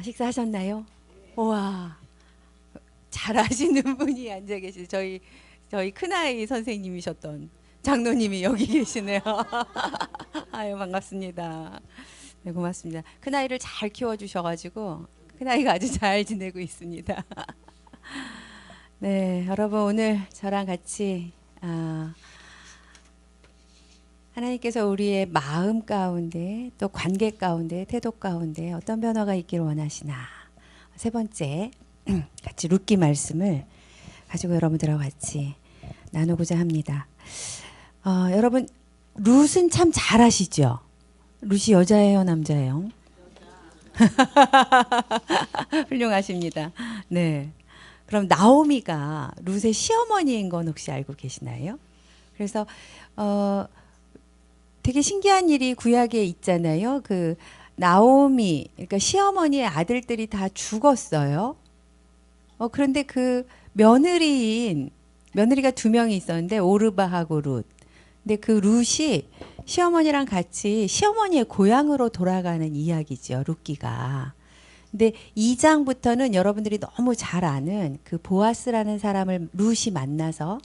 식사하셨나요? 우와, 잘하시는 분이 앉아 계시죠. 저희 큰아이 선생님이셨던 장로님이 여기 계시네요. 아유, 반갑습니다. 네, 고맙습니다. 큰아이를 잘 키워주셔가지고 큰아이가 아주 잘 지내고 있습니다. 네, 여러분 오늘 저랑 같이 하나님께서 우리의 마음 가운데 또 관계 가운데 태도 가운데 어떤 변화가 있기를 원하시나. 세 번째 같이 룻기 말씀을 가지고 여러분들하고 같이 나누고자 합니다. 여러분 룻은 참 잘하시죠? 룻이 여자예요, 남자예요? 훌륭하십니다. 네. 그럼 나오미가 룻의 시어머니인 건 혹시 알고 계시나요? 그래서 되게 신기한 일이 구약에 있잖아요. 그 나오미, 그러니까 시어머니의 아들들이 다 죽었어요. 그런데 그 며느리가 두 명이 있었는데 오르바하고 룻. 근데 그 룻이 시어머니랑 같이 시어머니의 고향으로 돌아가는 이야기죠. 룻기가. 근데 2장부터는 여러분들이 너무 잘 아는 그 보아스라는 사람을 룻이 만나서,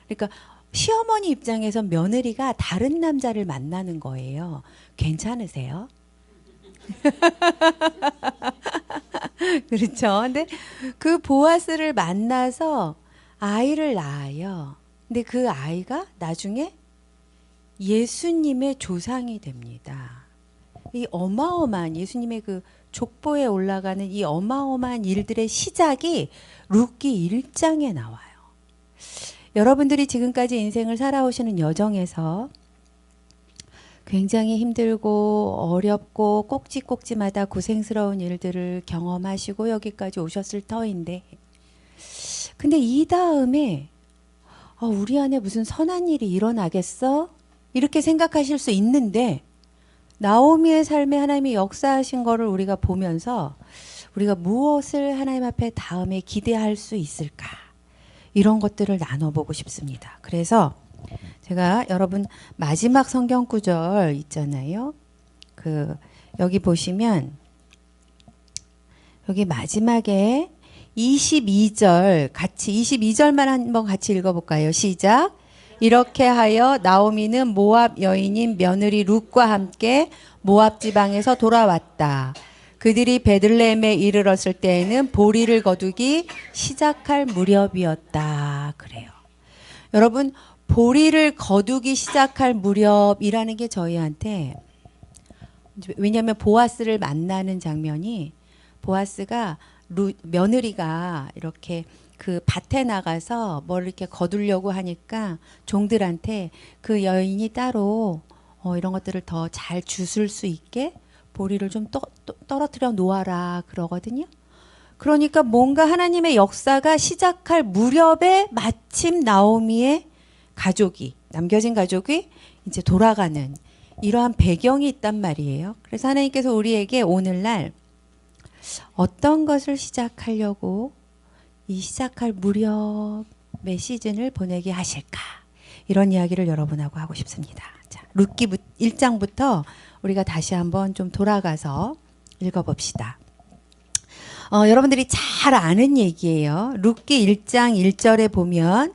그러니까 시어머니 입장에서 며느리가 다른 남자를 만나는 거예요. 괜찮으세요? 그렇죠. 근데 그 보아스를 만나서 아이를 낳아요. 근데 그 아이가 나중에 예수님의 조상이 됩니다. 이 어마어마한 예수님의 그 족보에 올라가는 이 어마어마한 일들의 시작이 룻기 1장에 나와요. 여러분들이 지금까지 인생을 살아오시는 여정에서 굉장히 힘들고 어렵고 꼭지꼭지마다 고생스러운 일들을 경험하시고 여기까지 오셨을 터인데, 근데 이 다음에 우리 안에 무슨 선한 일이 일어나겠어? 이렇게 생각하실 수 있는데, 나오미의 삶에 하나님이 역사하신 거를 우리가 보면서 우리가 무엇을 하나님 앞에 다음에 기대할 수 있을까? 이런 것들을 나눠보고 싶습니다. 그래서 제가 여러분 마지막 성경 구절 있잖아요. 여기 보시면 여기 마지막에 22절 22절만 한번 같이 읽어볼까요? 시작. 이렇게 하여 나오미는 모압 여인인 며느리 룻과 함께 모압 지방에서 돌아왔다. 그들이 베들레헴에 이르렀을 때에는 보리를 거두기 시작할 무렵이었다. 그래요. 여러분, 보리를 거두기 시작할 무렵이라는 게 저희한테, 왜냐하면 보아스를 만나는 장면이, 보아스가 며느리가 이렇게 그 밭에 나가서 뭘 이렇게 거두려고 하니까 종들한테 그 여인이 따로 이런 것들을 더 잘 주술 수 있게 보리를 좀 떨어뜨려 놓아라 그러거든요. 그러니까 뭔가 하나님의 역사가 시작할 무렵에 마침 나오미의 남겨진 가족이 이제 돌아가는 이러한 배경이 있단 말이에요. 그래서 하나님께서 우리에게 오늘날 어떤 것을 시작하려고 이 시작할 무렵의 시즌을 보내게 하실까? 이런 이야기를 여러분하고 하고 싶습니다. 자, 룻기 1장부터 우리가 다시 한번 좀 돌아가서 읽어봅시다. 여러분들이 잘 아는 얘기예요. 룻기 1장 1절에 보면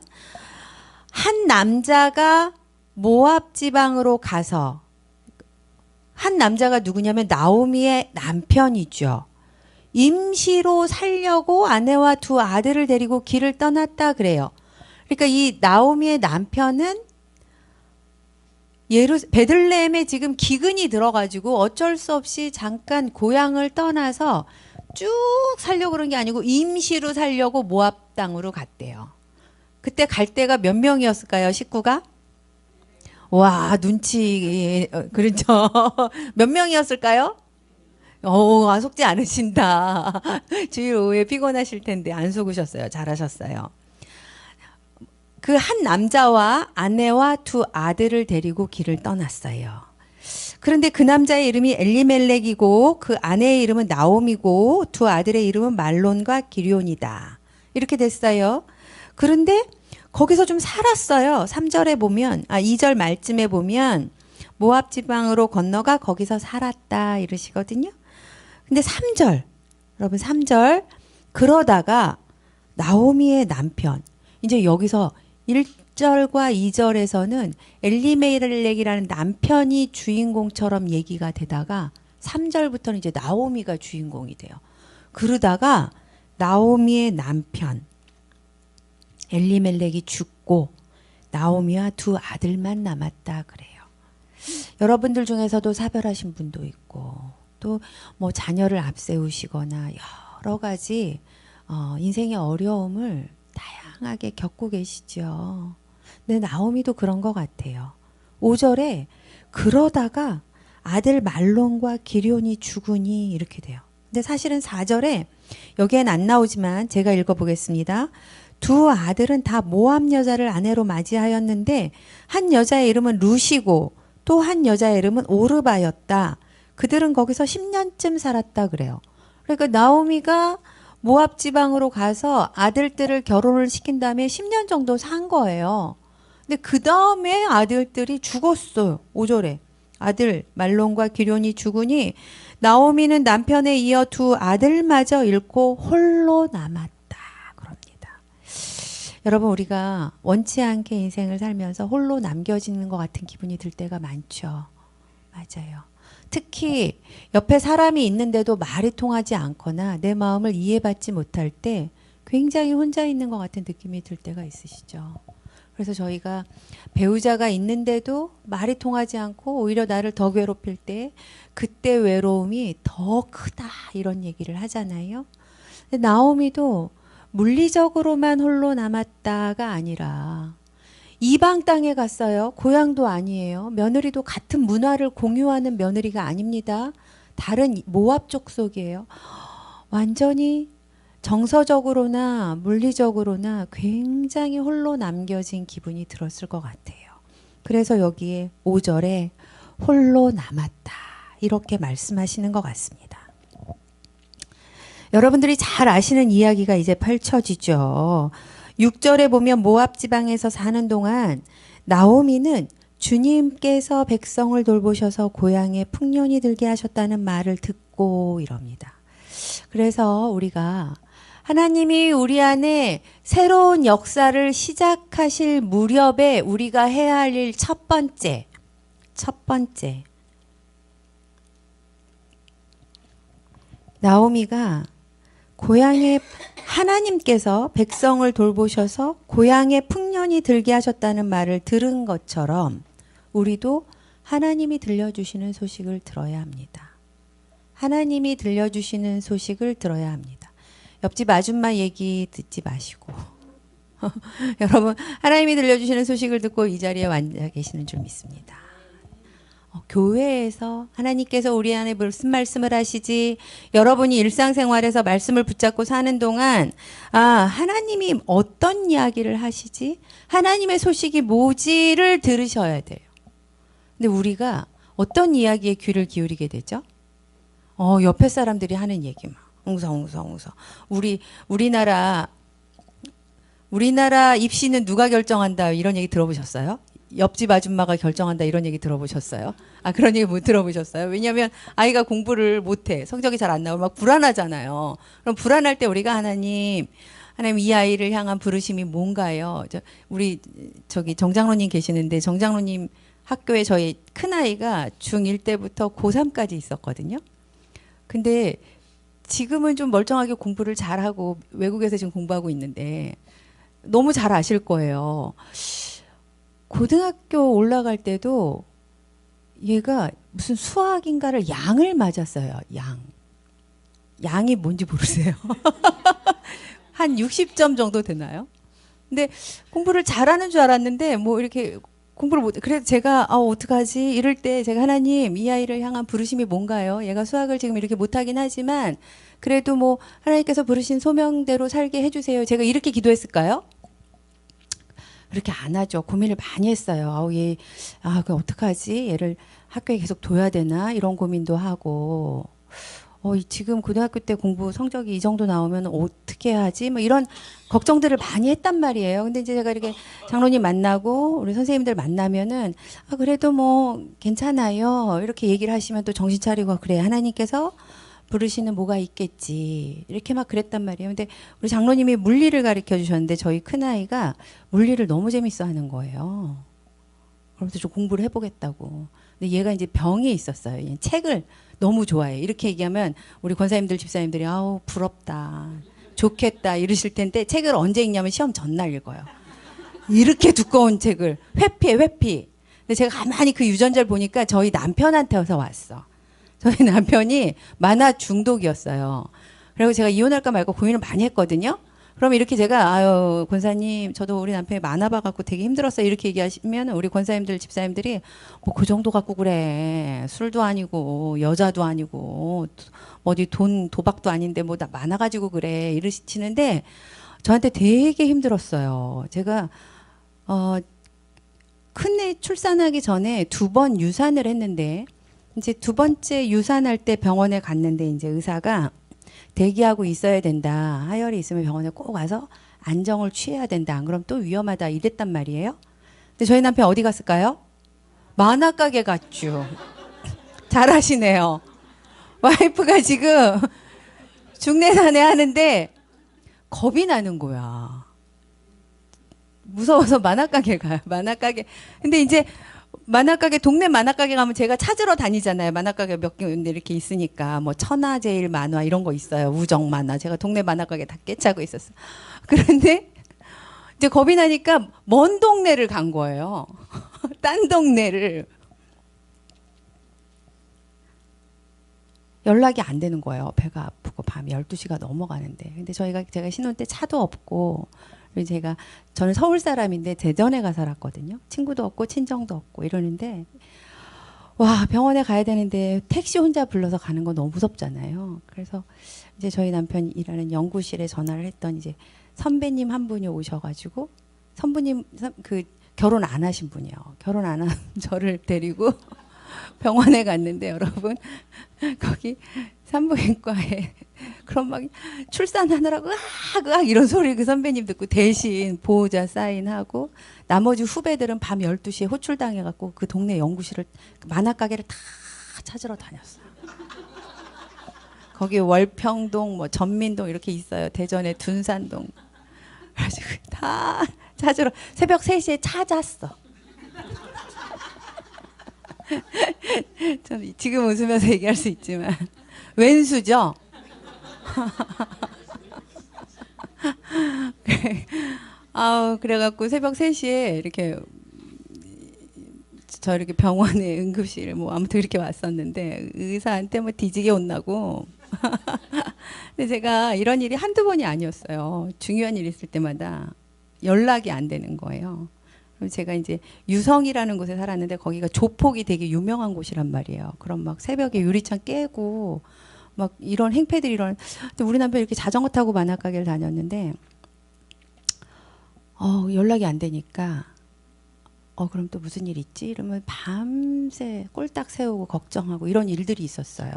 한 남자가 모압 지방으로 가서, 한 남자가 누구냐면 나오미의 남편이죠. 임시로 살려고 아내와 두 아들을 데리고 길을 떠났다 그래요. 그러니까 이 나오미의 남편은 베들레헴에 지금 기근이 들어가지고 어쩔 수 없이 잠깐 고향을 떠나서 쭉 살려고 그런 게 아니고 임시로 살려고 모압 땅으로 갔대요. 그때 갈 때가 몇 명이었을까요? 식구가? 와, 눈치, 그렇죠. 몇 명이었을까요? 안 속지 않으신다. 주일 오후에 피곤하실 텐데 안 속으셨어요. 잘하셨어요. 그 한 남자와 아내와 두 아들을 데리고 길을 떠났어요. 그런데 그 남자의 이름이 엘리멜렉이고 그 아내의 이름은 나오미고 두 아들의 이름은 말론과 기럧이다. 이렇게 됐어요. 그런데 거기서 좀 살았어요. 3절에 보면, 2절 말쯤에 보면 모압 지방으로 건너가 거기서 살았다 이러시거든요. 근데 3절 여러분 3절. 그러다가 나오미의 남편. 이제 여기서 1절과 2절에서는 엘리멜렉이라는 남편이 주인공처럼 얘기가 되다가 3절부터는 이제 나오미가 주인공이 돼요. 그러다가 나오미의 남편 엘리멜렉이 죽고 나오미와 두 아들만 남았다 그래요. 여러분들 중에서도 사별하신 분도 있고 또 뭐 자녀를 앞세우시거나 여러 가지 인생의 어려움을 다양하게 겪고 계시죠. 근데 나오미도 그런 것 같아요. 5절에 그러다가 아들 말론과 기럧이 죽으니 이렇게 돼요. 근데 사실은 4절에 여기엔 안 나오지만 제가 읽어보겠습니다. 두 아들은 다 모압 여자를 아내로 맞이하였는데 한 여자의 이름은 룻이고 또 한 여자의 이름은 오르바였다. 그들은 거기서 10년쯤 살았다 그래요. 그러니까 나오미가 모압 지방으로 가서 아들들을 결혼을 시킨 다음에 10년 정도 산 거예요. 근데 그 다음에 아들들이 죽었어요. 5절에. 아들 말론과 기럧이 죽으니 나오미는 남편에 이어 두 아들마저 잃고 홀로 남았다. 그럽니다. 여러분 우리가 원치 않게 인생을 살면서 홀로 남겨지는 것 같은 기분이 들 때가 많죠. 맞아요. 특히 옆에 사람이 있는데도 말이 통하지 않거나 내 마음을 이해받지 못할 때 굉장히 혼자 있는 것 같은 느낌이 들 때가 있으시죠. 그래서 저희가 배우자가 있는데도 말이 통하지 않고 오히려 나를 더 괴롭힐 때 그때 외로움이 더 크다 이런 얘기를 하잖아요. 근데 나오미도 물리적으로만 홀로 남았다가 아니라 이방 땅에 갔어요. 고향도 아니에요. 며느리도 같은 문화를 공유하는 며느리가 아닙니다. 다른 모압 족속이에요. 완전히 정서적으로나 물리적으로나 굉장히 홀로 남겨진 기분이 들었을 것 같아요. 그래서 여기에 5절에 홀로 남았다 이렇게 말씀하시는 것 같습니다. 여러분들이 잘 아시는 이야기가 이제 펼쳐지죠. 6절에 보면 모압 지방에서 사는 동안 나오미는 주님께서 백성을 돌보셔서 고향에 풍년이 들게 하셨다는 말을 듣고 이럽니다. 그래서 우리가 하나님이 우리 안에 새로운 역사를 시작하실 무렵에 우리가 해야 할 일 첫 번째 나오미가 고향에 하나님께서 백성을 돌보셔서 고향에 풍년이 들게 하셨다는 말을 들은 것처럼 우리도 하나님이 들려주시는 소식을 들어야 합니다. 하나님이 들려주시는 소식을 들어야 합니다. 옆집 아줌마 얘기 듣지 마시고 여러분 하나님이 들려주시는 소식을 듣고 이 자리에 앉아 계시는 줄 믿습니다. 교회에서 하나님께서 우리 안에 무슨 말씀을 하시지 여러분이 일상생활에서 말씀을 붙잡고 사는 동안 하나님이 어떤 이야기를 하시지 하나님의 소식이 뭐지를 들으셔야 돼요. 근데 우리가 어떤 이야기에 귀를 기울이게 되죠? 옆에 사람들이 하는 얘기만 웅성웅성 우리나라 입시는 누가 결정한다 이런 얘기 들어보셨어요? 옆집 아줌마가 결정한다 이런 얘기 들어보셨어요? 그런 얘기 못 들어보셨어요? 왜냐하면 아이가 공부를 못해 성적이 잘 안 나오면 막 불안하잖아요. 그럼 불안할 때 우리가 하나님 이 아이를 향한 부르심이 뭔가요? 우리 정장로님 계시는데 정장로님 학교에 저희 큰아이가 중1 때부터 고3까지 있었거든요. 근데 지금은 좀 멀쩡하게 공부를 잘하고 외국에서 지금 공부하고 있는데 너무 잘 아실 거예요. 고등학교 올라갈 때도 얘가 무슨 수학인가를 양을 맞았어요. 양이 뭔지 모르세요? 한 60점 정도 되나요? 근데 공부를 잘하는 줄 알았는데 뭐 이렇게 공부를 못. 그래서 제가 어떡하지? 이럴 때 제가 하나님 이 아이를 향한 부르심이 뭔가요? 얘가 수학을 지금 이렇게 못하긴 하지만 그래도 뭐 하나님께서 부르신 소명대로 살게 해주세요. 제가 이렇게 기도했을까요? 그렇게 안 하죠. 고민을 많이 했어요. 그럼 어떡하지? 얘를 학교에 계속 둬야 되나? 이런 고민도 하고, 지금 고등학교 때 공부 성적이 이 정도 나오면 어떻게 하지? 뭐 이런 걱정들을 많이 했단 말이에요. 근데 이제 제가 이렇게 장로님 만나고 우리 선생님들 만나면은, 그래도 뭐 괜찮아요. 이렇게 얘기를 하시면 또 정신 차리고, 그래. 하나님께서 부르시는 뭐가 있겠지. 이렇게 막 그랬단 말이에요. 근데 우리 장로님이 물리를 가르쳐 주셨는데 저희 큰아이가 물리를 너무 재밌어 하는 거예요. 그래서 좀 공부를 해보겠다고. 근데 얘가 이제 병이 있었어요. 책을 너무 좋아해. 이렇게 얘기하면 우리 권사님들, 집사님들이 아우 부럽다, 좋겠다 이러실 텐데 책을 언제 읽냐면 시험 전날 읽어요. 이렇게 두꺼운 책을 회피해 회피. 근데 제가 가만히 그 유전자를 보니까 저희 남편한테서 왔어. 저희 남편이 만화 중독이었어요. 그리고 제가 이혼할까 말까 고민을 많이 했거든요. 그럼 이렇게 제가 아유 권사님 저도 우리 남편이 만화 봐갖고 되게 힘들었어요 이렇게 얘기하시면 우리 권사님들 집사님들이 뭐 그 정도 갖고 그래 술도 아니고 여자도 아니고 어디 돈 도박도 아닌데 뭐 나 만화 가지고 그래 이러시는데 저한테 되게 힘들었어요. 제가 큰애 출산하기 전에 2번 유산을 했는데 이제 2번째 유산할 때 병원에 갔는데 이제 의사가 대기하고 있어야 된다. 하혈이 있으면 병원에 꼭 와서 안정을 취해야 된다. 안 그럼 또 위험하다. 이랬단 말이에요. 근데 저희 남편 어디 갔을까요? 만화 가게 갔죠. 잘하시네요. 와이프가 지금 중내산에 하는데 겁이 나는 거야. 무서워서 만화 가게 가요. 만화 가게. 근데 이제 만화 가게 동네 만화 가게 가면 제가 찾으러 다니잖아요. 만화 가게 몇 군데 이렇게 있으니까 뭐 천하제일 만화 이런 거 있어요. 우정 만화. 제가 동네 만화 가게 다 깨차고 있었어. 그런데 이제 겁이 나니까 먼 동네를 간 거예요. 딴 동네를. 연락이 안 되는 거예요. 배가 아프고 밤 12시가 넘어가는데. 근데 제가 신혼 때 차도 없고 그리고 저는 서울 사람인데 대전에 가 살았거든요. 친구도 없고 친정도 없고 이러는데 와 병원에 가야 되는데 택시 혼자 불러서 가는 거 너무 무섭잖아요. 그래서 이제 저희 남편이 일하는 연구실에 전화를 했더니 이제 선배님 한 분이 오셔가지고 선부님 그 결혼 안 하신 분이요. 결혼 안 한 저를 데리고 병원에 갔는데 여러분 거기 산부인과에 그럼 막 출산하느라고 으악 이런 소리 그 선배님 듣고 대신 보호자 사인하고 나머지 후배들은 밤 12시에 호출당해갖고 그 동네 연구실을 만화가게를 다 찾으러 다녔어요. 거기 월평동 뭐 전민동 이렇게 있어요. 대전에 둔산동. 그래가지고 다 찾으러 새벽 3시에 찾았어. 전 지금 웃으면서 얘기할 수 있지만 왼수죠. 그래갖고 새벽 3시에 이렇게 저 이렇게 병원에 응급실 뭐 아무튼 이렇게 왔었는데 의사한테 뭐 뒤지게 혼나고. 근데 제가 이런 일이 한두 번이 아니었어요. 중요한 일 있을 때마다 연락이 안 되는 거예요. 제가 이제 유성이라는 곳에 살았는데 거기가 조폭이 되게 유명한 곳이란 말이에요. 그럼 막 새벽에 유리창 깨고 막 이런 행패들이 근데 우리 남편이 이렇게 자전거 타고 만화가게를 다녔는데 연락이 안 되니까 그럼 또 무슨 일 있지? 이러면 밤새 꼴딱 세우고 걱정하고 이런 일들이 있었어요.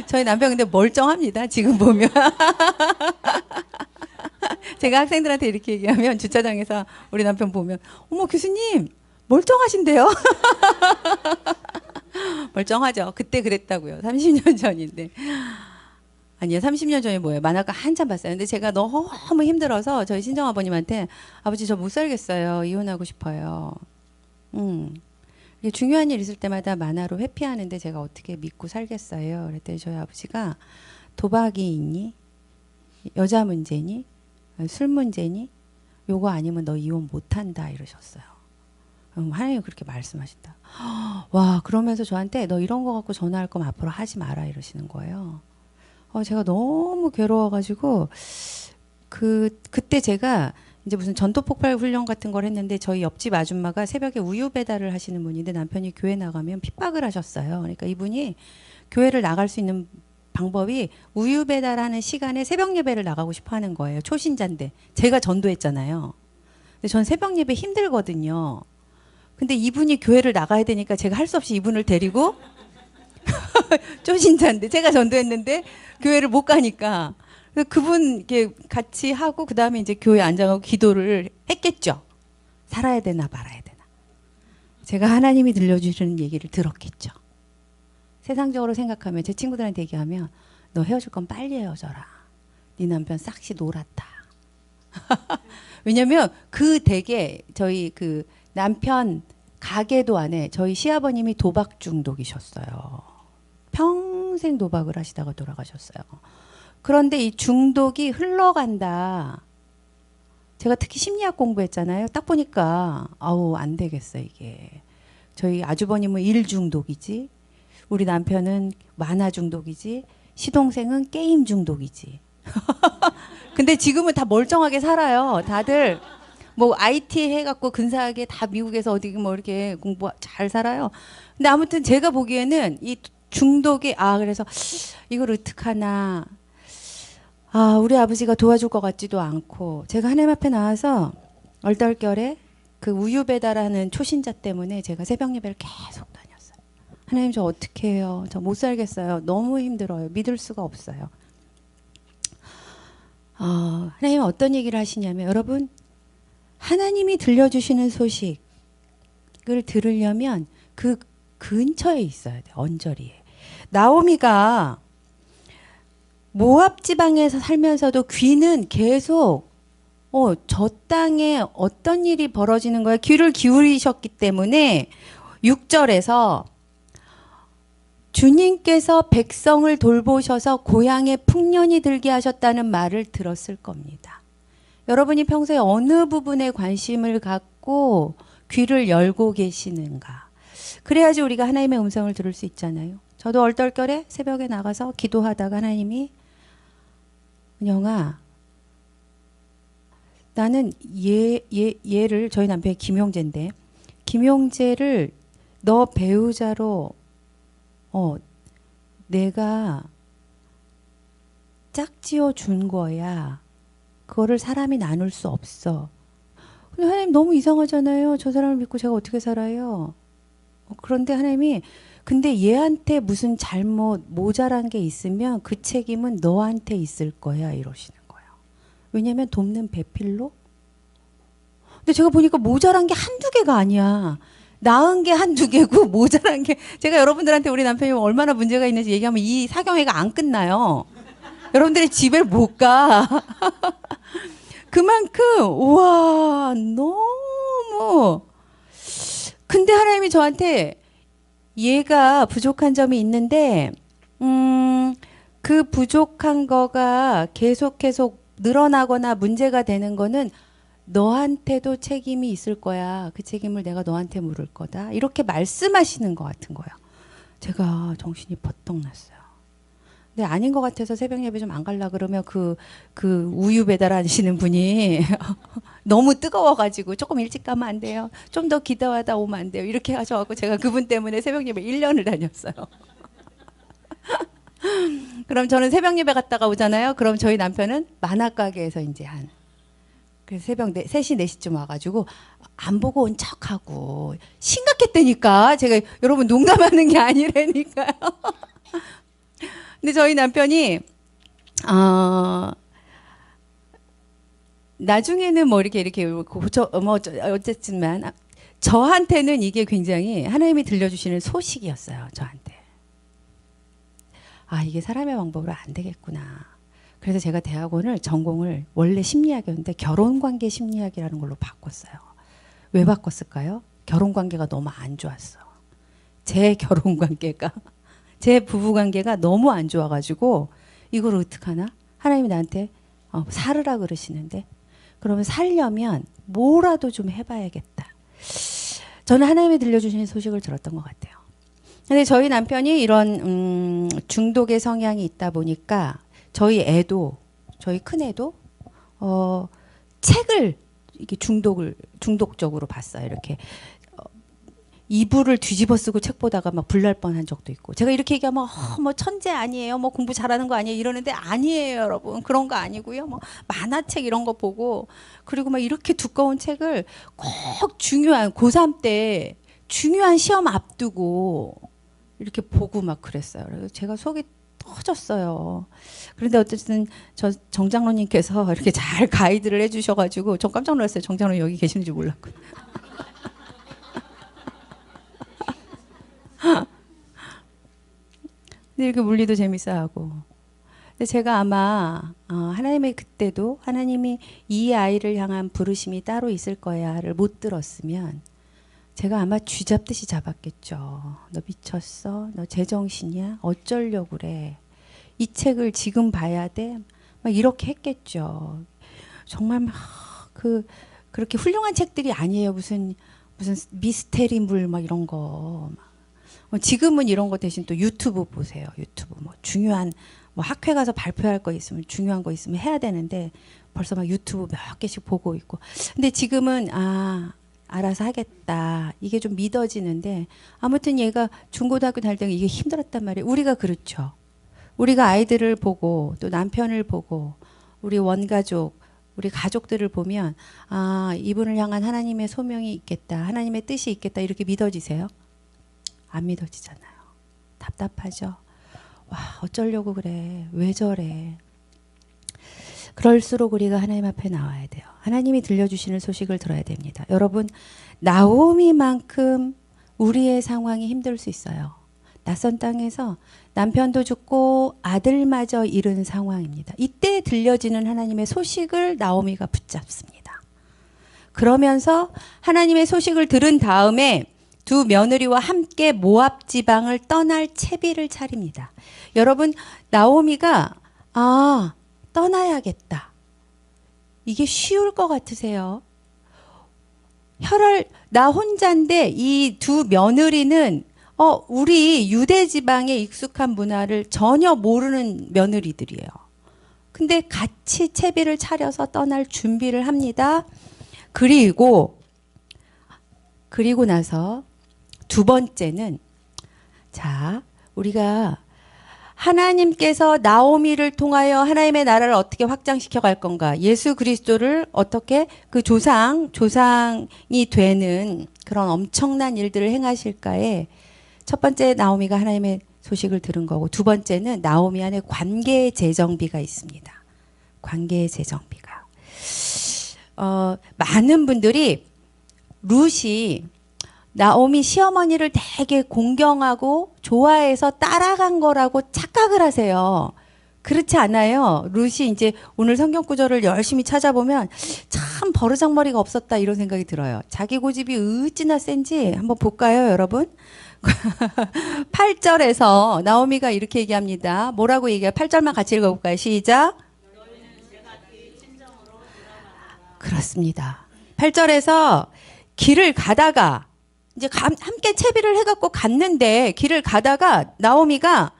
저희 남편 근데 멀쩡합니다. 지금 보면. 제가 학생들한테 이렇게 얘기하면 주차장에서 우리 남편 보면 어머 교수님 멀쩡하신데요? 멀쩡하죠. 그때 그랬다고요. 30년 전인데. 아니요. 30년 전에 뭐예요. 만화가 한참 봤어요. 근데 제가 너무 힘들어서 저희 친정아버님한테 아버지 저 못 살겠어요. 이혼하고 싶어요. 이게 중요한 일 있을 때마다 만화로 회피하는데 제가 어떻게 믿고 살겠어요. 그랬더니 저희 아버지가 도박이 있니? 여자 문제니? 술 문제니? 요거 아니면 너 이혼 못한다 이러셨어요. 하나님이 그렇게 말씀하신다. 와 그러면서 저한테 너 이런 거 갖고 전화할 거면 앞으로 하지 마라 이러시는 거예요. 제가 너무 괴로워가지고 그때 제가 이제 무슨 전투폭발 훈련 같은 걸 했는데 저희 옆집 아줌마가 새벽에 우유 배달을 하시는 분인데 남편이 교회 나가면 핍박을 하셨어요. 그러니까 이분이 교회를 나갈 수 있는 방법이 우유 배달하는 시간에 새벽 예배를 나가고 싶어 하는 거예요. 초신자인데 제가 전도했잖아요. 근데 전 새벽 예배 힘들거든요. 근데 이분이 교회를 나가야 되니까 제가 할 수 없이 이분을 데리고 초신자인데 제가 전도했는데 교회를 못 가니까 그분 이렇게 같이 하고 그 다음에 이제 교회에 앉아가고 기도를 했겠죠. 살아야 되나 말아야 되나. 제가 하나님이 들려주시는 얘기를 들었겠죠. 세상적으로 생각하면 제 친구들한테 얘기하면 너 헤어질 건 빨리 헤어져라. 네 남편 싹시 놀았다. 왜냐면 그 댁에 저희 그 남편 가게도 안에 저희 시아버님이 도박 중독이셨어요. 평생 도박을 하시다가 돌아가셨어요. 그런데 이 중독이 흘러간다. 제가 특히 심리학 공부했잖아요. 딱 보니까 아우 안 되겠어 이게. 저희 아주버님은 일 중독이지. 우리 남편은 만화 중독이지. 시동생은 게임 중독이지. 근데 지금은 다 멀쩡하게 살아요. 다들 뭐 IT 해갖고 근사하게 다 미국에서 어디 뭐 이렇게 공부 잘 살아요. 근데 아무튼 제가 보기에는 이 중독이 그래서 이걸 어떡하나. 우리 아버지가 도와줄 것 같지도 않고 제가 하나님 앞에 나와서 얼떨결에 그 우유 배달하는 초신자 때문에 제가 새벽 예배를 계속 다녔어요. 하나님 저 어떻게 해요? 저 못 살겠어요. 너무 힘들어요. 믿을 수가 없어요. 하나님 어떤 얘기를 하시냐면 여러분 하나님이 들려주시는 소식을 들으려면 그 근처에 있어야 돼요. 언저리에. 나오미가 모압 지방에서 살면서도 귀는 계속 저 땅에 어떤 일이 벌어지는 거야 귀를 기울이셨기 때문에 6절에서 주님께서 백성을 돌보셔서 고향에 풍년이 들게 하셨다는 말을 들었을 겁니다. 여러분이 평소에 어느 부분에 관심을 갖고 귀를 열고 계시는가. 그래야지 우리가 하나님의 음성을 들을 수 있잖아요. 저도 얼떨결에 새벽에 나가서 기도하다가 하나님이 은영아 나는 얘를 저희 남편이 김용재인데 김용재를 너 배우자로 내가 짝지어 준 거야. 그거를 사람이 나눌 수 없어. 근데 하나님 너무 이상하잖아요. 저 사람을 믿고 제가 어떻게 살아요? 그런데 하나님이 근데 얘한테 무슨 잘못 모자란 게 있으면 그 책임은 너한테 있을 거야 이러시는 거예요. 왜냐하면 돕는 배필로. 근데 제가 보니까 모자란 게 한두 개가 아니야. 낳은 게 한두 개고 모자란 게 제가 여러분들한테 우리 남편이 얼마나 문제가 있는지 얘기하면 이 사경회가 안 끝나요. 여러분들이 집에 못 가. 그만큼 우와 너무 근데 하나님이 저한테 얘가 부족한 점이 있는데 그 부족한 거가 계속 늘어나거나 문제가 되는 거는 너한테도 책임이 있을 거야. 그 책임을 내가 너한테 물을 거다. 이렇게 말씀하시는 것 같은 거예요. 제가 정신이 버떡 났어요. 근데 아닌 것 같아서 새벽 예배 좀 안 갈라 그러면 그 우유 배달하시는 분이 너무 뜨거워가지고 조금 일찍 가면 안 돼요. 좀 더 기다하다 오면 안 돼요. 이렇게 하셔갖고 제가 그분 때문에 새벽 예배 1년을 다녔어요. 그럼 저는 새벽 예배 갔다가 오잖아요. 그럼 저희 남편은 만화 가게에서 이제 그래서 새벽 3시, 4시쯤 와가지고 안 보고 온 척하고 심각했다니까. 제가 여러분 농담하는 게 아니라니까요. 근데 저희 남편이 나중에는 뭐 이렇게 어쨌지만 저한테는 이게 굉장히 하나님이 들려주시는 소식이었어요. 저한테. 이게 사람의 방법으로 안 되겠구나. 그래서 제가 대학원을 전공을 원래 심리학이었는데 결혼관계 심리학이라는 걸로 바꿨어요. 왜 바꿨을까요? 결혼관계가 너무 안 좋았어. 제 결혼관계가 제 부부관계가 너무 안 좋아가지고 이걸 어떡하나? 하나님이 나한테 살으라 그러시는데 그러면 살려면 뭐라도 좀 해봐야겠다. 저는 하나님이 들려주시는 소식을 들었던 것 같아요. 근데 저희 남편이 이런 중독의 성향이 있다 보니까 저희 큰애도 책을 이렇게 중독적으로 봤어요. 이렇게 이불을 뒤집어 쓰고 책 보다가 막 불날 뻔한 적도 있고. 제가 이렇게 얘기하면 뭐 천재 아니에요, 뭐 공부 잘하는 거 아니에요 이러는데 아니에요, 여러분. 그런 거 아니고요. 뭐 만화책 이런 거 보고 그리고 막 이렇게 두꺼운 책을 꼭 중요한 고3 때 중요한 시험 앞두고 이렇게 보고 막 그랬어요. 그래서 제가 속이 터졌어요. 그런데 어쨌든 저 정장로님께서 이렇게 잘 가이드를 해주셔가지고 전 깜짝 놀랐어요. 정장로님 여기 계시는지 몰랐거든요. 근데 이렇게 물리도 재밌어하고. 근데 제가 아마 하나님의 그때도 하나님이 이 아이를 향한 부르심이 따로 있을 거야를 못 들었으면 제가 아마 쥐잡듯이 잡았겠죠. 너 미쳤어? 너 제정신이야? 어쩌려고 그래? 이 책을 지금 봐야 돼? 막 이렇게 했겠죠. 정말 막 그렇게 훌륭한 책들이 아니에요. 무슨 미스테리물 막 이런 거. 지금은 이런 거 대신 또 유튜브 보세요. 유튜브 뭐 중요한 뭐 학회 가서 발표할 거 있으면 중요한 거 있으면 해야 되는데 벌써 막 유튜브 몇 개씩 보고 있고. 근데 지금은 알아서 하겠다. 이게 좀 믿어지는데 아무튼 얘가 중고등학교 다닐 때 이게 힘들었단 말이에요. 우리가 그렇죠. 우리가 아이들을 보고 또 남편을 보고 우리 원가족 우리 가족들을 보면 이분을 향한 하나님의 소명이 있겠다. 하나님의 뜻이 있겠다. 이렇게 믿어지세요? 안 믿어지잖아요. 답답하죠. 와, 어쩌려고 그래. 왜 저래. 그럴수록 우리가 하나님 앞에 나와야 돼요. 하나님이 들려주시는 소식을 들어야 됩니다. 여러분, 나오미만큼 우리의 상황이 힘들 수 있어요. 낯선 땅에서 남편도 죽고 아들마저 잃은 상황입니다. 이때 들려지는 하나님의 소식을 나오미가 붙잡습니다. 그러면서 하나님의 소식을 들은 다음에 두 며느리와 함께 모압 지방을 떠날 채비를 차립니다. 여러분, 나오미가 떠나야겠다. 이게 쉬울 것 같으세요? 나 혼자인데 이 두 며느리는 우리 유대 지방의 익숙한 문화를 전혀 모르는 며느리들이에요. 근데 같이 채비를 차려서 떠날 준비를 합니다. 그리고 나서 두 번째는 우리가 하나님께서 나오미를 통하여 하나님의 나라를 어떻게 확장시켜 갈 건가? 예수 그리스도를 어떻게 그 조상이 되는 그런 엄청난 일들을 행하실까에 첫 번째 나오미가 하나님의 소식을 들은 거고 두 번째는 나오미 안에 관계의 재정비가 있습니다. 관계의 재정비가. 많은 분들이 룻이 나오미 시어머니를 되게 공경하고 좋아해서 따라간 거라고 착각을 하세요. 그렇지 않아요. 룻이 이제 오늘 성경 구절을 열심히 찾아보면 참 버르장머리가 없었다 이런 생각이 들어요. 자기 고집이 어찌나 센지 한번 볼까요, 여러분? 8절에서 나오미가 이렇게 얘기합니다. 뭐라고 얘기해요? 8절만 같이 읽어볼까요? 시작. 그렇습니다. 8절에서 길을 가다가 이제 함께 채비를 해갖고 갔는데 길을 가다가 나오미가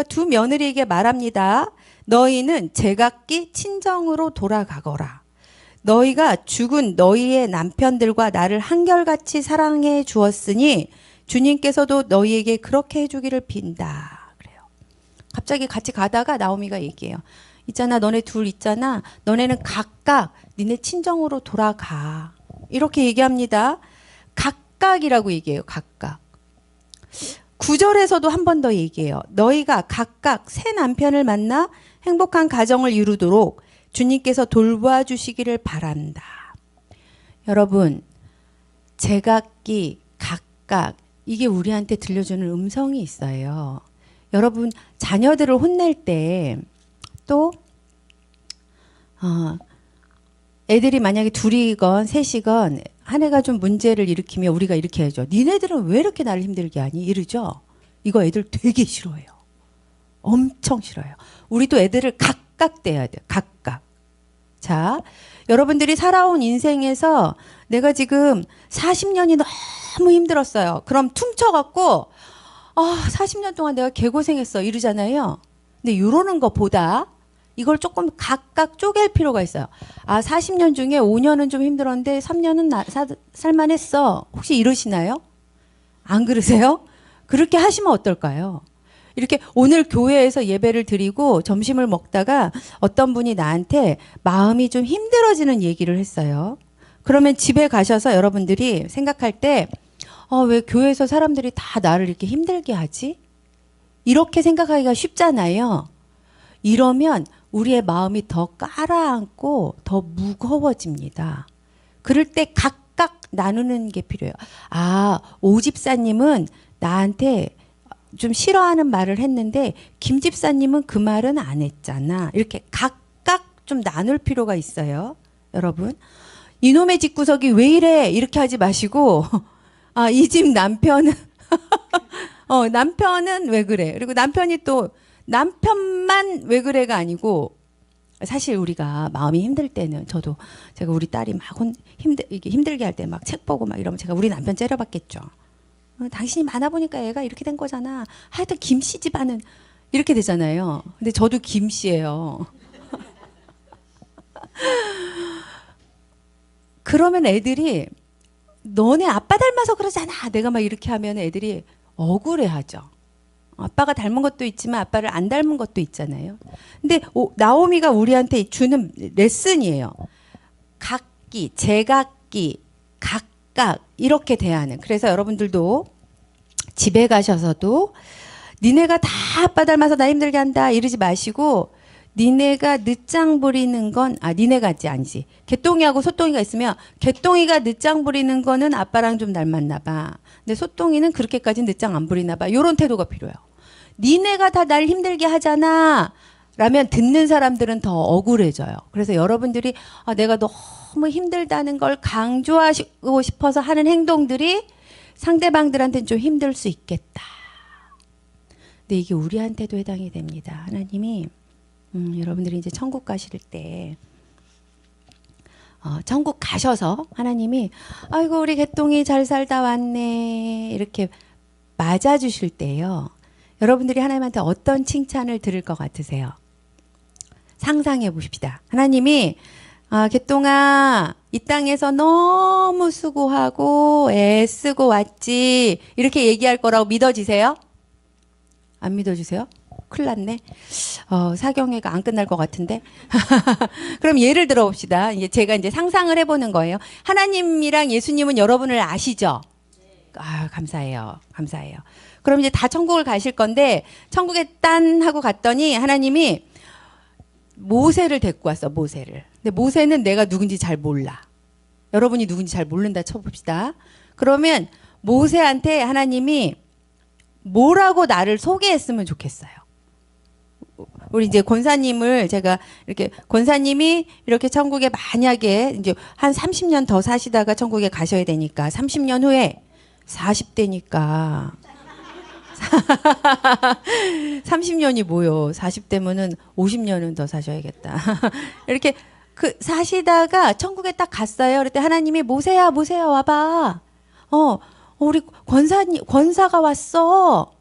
두 며느리에게 말합니다. 너희는 제각기 친정으로 돌아가거라. 너희가 죽은 너희의 남편들과 나를 한결같이 사랑해 주었으니 주님께서도 너희에게 그렇게 해주기를 빈다. 그래요. 갑자기 같이 가다가 나오미가 얘기해요. 있잖아, 너네 둘 있잖아. 너네는 각각 니네 친정으로 돌아가. 이렇게 얘기합니다. 각각이라고 얘기해요. 각각. 9절에서도 한 번 더 얘기해요. 너희가 각각 새 남편을 만나 행복한 가정을 이루도록 주님께서 돌봐 주시기를 바란다. 여러분, 제각기, 각각 이게 우리한테 들려주는 음성이 있어요. 여러분, 자녀들을 혼낼 때 또 애들이 만약에 둘이건 셋이건 한 애가 좀 문제를 일으키면 우리가 이렇게 해야죠. 니네들은 왜 이렇게 나를 힘들게 하니? 이러죠. 이거 애들 되게 싫어해요. 엄청 싫어요. 우리도 애들을 각각 대해야 돼요. 각각. 자, 여러분들이 살아온 인생에서 내가 지금 40년이 너무 힘들었어요. 그럼 퉁쳐갖고 40년 동안 내가 개고생했어 이러잖아요. 근데 이러는 것보다 이걸 조금 각각 쪼갤 필요가 있어요. 40년 중에 5년은 좀 힘들었는데 3년은 살만했어. 혹시 이러시나요? 안 그러세요? 그렇게 하시면 어떨까요? 이렇게 오늘 교회에서 예배를 드리고 점심을 먹다가 어떤 분이 나한테 마음이 좀 힘들어지는 얘기를 했어요. 그러면 집에 가셔서 여러분들이 생각할 때 왜 교회에서 사람들이 다 나를 이렇게 힘들게 하지? 이렇게 생각하기가 쉽잖아요. 이러면 우리의 마음이 더 깔아앉고 더 무거워집니다. 그럴 때 각각 나누는 게 필요해요. 오 집사님은 나한테 좀 싫어하는 말을 했는데 김 집사님은 그 말은 안 했잖아. 이렇게 각각 좀 나눌 필요가 있어요. 여러분. 이놈의 집구석이 왜 이래? 이렇게 하지 마시고 아, 이 집 남편은 남편은 왜 그래? 그리고 남편이 또 남편만 왜 그래가 아니고 사실 우리가 마음이 힘들 때는 제가 우리 딸이 막 이게 힘들게 할 때 막 책 보고 막 이러면 제가 우리 남편 째려봤겠죠. 당신이 많아 보니까 애가 이렇게 된 거잖아. 하여튼 김씨 집안은 이렇게 되잖아요. 근데 저도 김씨예요. 그러면 애들이 너네 아빠 닮아서 그러잖아. 내가 막 이렇게 하면 애들이 억울해하죠. 아빠가 닮은 것도 있지만 아빠를 안 닮은 것도 있잖아요. 근데 나오미가 우리한테 주는 레슨이에요. 각기, 제각기, 각각 이렇게 대하는. 그래서 여러분들도 집에 가셔서도 니네가 다 아빠 닮아서 나 힘들게 한다 이러지 마시고 니네가 늦장 부리는 건 니네가 아니지. 개똥이하고 소똥이가 있으면 개똥이가 늦장 부리는 거는 아빠랑 좀 닮았나 봐. 근데 소똥이는 그렇게까지 늦장 안 부리나 봐. 이런 태도가 필요해요. 니네가 다 날 힘들게 하잖아. 라면 듣는 사람들은 더 억울해져요. 그래서 여러분들이 내가 너무 힘들다는 걸 강조하고 싶어서 하는 행동들이 상대방들한테는 좀 힘들 수 있겠다. 근데 이게 우리한테도 해당이 됩니다. 하나님이 여러분들이 이제 천국 가실 때 천국 가셔서 하나님이 아이고 우리 개똥이 잘 살다 왔네 이렇게 맞아주실 때요. 여러분들이 하나님한테 어떤 칭찬을 들을 것 같으세요? 상상해 보십시다. 하나님이 개똥아 이 땅에서 너무 수고하고 애쓰고 왔지 이렇게 얘기할 거라고 믿어지세요? 안 믿어주세요? 큰일 났네. 사경회가 안 끝날 것 같은데. 그럼 예를 들어 봅시다. 제가 이제 상상을 해보는 거예요. 하나님이랑 예수님은 여러분을 아시죠? 감사해요. 감사해요. 그럼 이제 다 천국을 가실 건데 천국에 딴 하고 갔더니 하나님이 모세를 데리고 왔어. 모세를. 근데 모세는 내가 누군지 잘 몰라. 여러분이 누군지 잘 모른다 쳐봅시다. 그러면 모세한테 하나님이 뭐라고 나를 소개했으면 좋겠어요. 우리 이제 권사님을 제가 이렇게 권사님이 이렇게 천국에 만약에 이제 한 30년 더 사시다가 천국에 가셔야 되니까 30년 후에 40대니까 30년이 뭐요? 40대면은 50년은 더 사셔야겠다. 이렇게 사시다가 천국에 딱 갔어요. 그때 하나님이 모세야 와봐. 우리 권사가 왔어.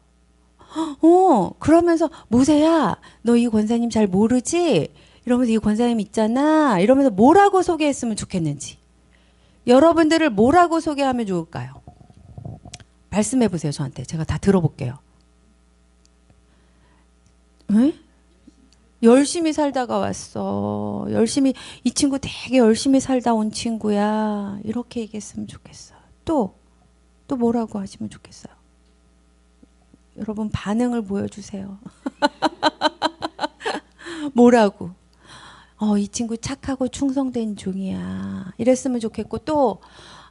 그러면서 모세야, 너 이 권사님 잘 모르지? 이러면서 이 권사님 있잖아. 이러면서 뭐라고 소개했으면 좋겠는지. 여러분들을 뭐라고 소개하면 좋을까요? 말씀해 보세요, 저한테. 제가 다 들어볼게요. 에? 열심히 살다가 왔어. 이 친구 되게 열심히 살다 온 친구야. 이렇게 얘기했으면 좋겠어요. 또 뭐라고 하시면 좋겠어요? 여러분 반응을 보여주세요. 뭐라고? 이 친구 착하고 충성된 종이야. 이랬으면 좋겠고 또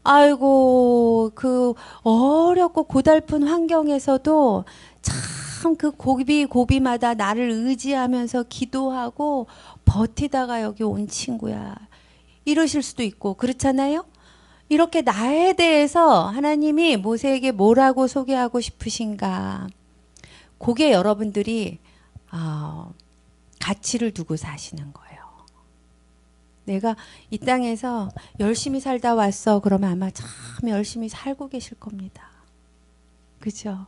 아이고 그 어렵고 고달픈 환경에서도 참 그 고비마다 나를 의지하면서 기도하고 버티다가 여기 온 친구야. 이러실 수도 있고 그렇잖아요? 이렇게 나에 대해서 하나님이 모세에게 뭐라고 소개하고 싶으신가? 그게 여러분들이 가치를 두고 사시는 거예요. 내가 이 땅에서 열심히 살다 왔어. 그러면 아마 참 열심히 살고 계실 겁니다. 그죠?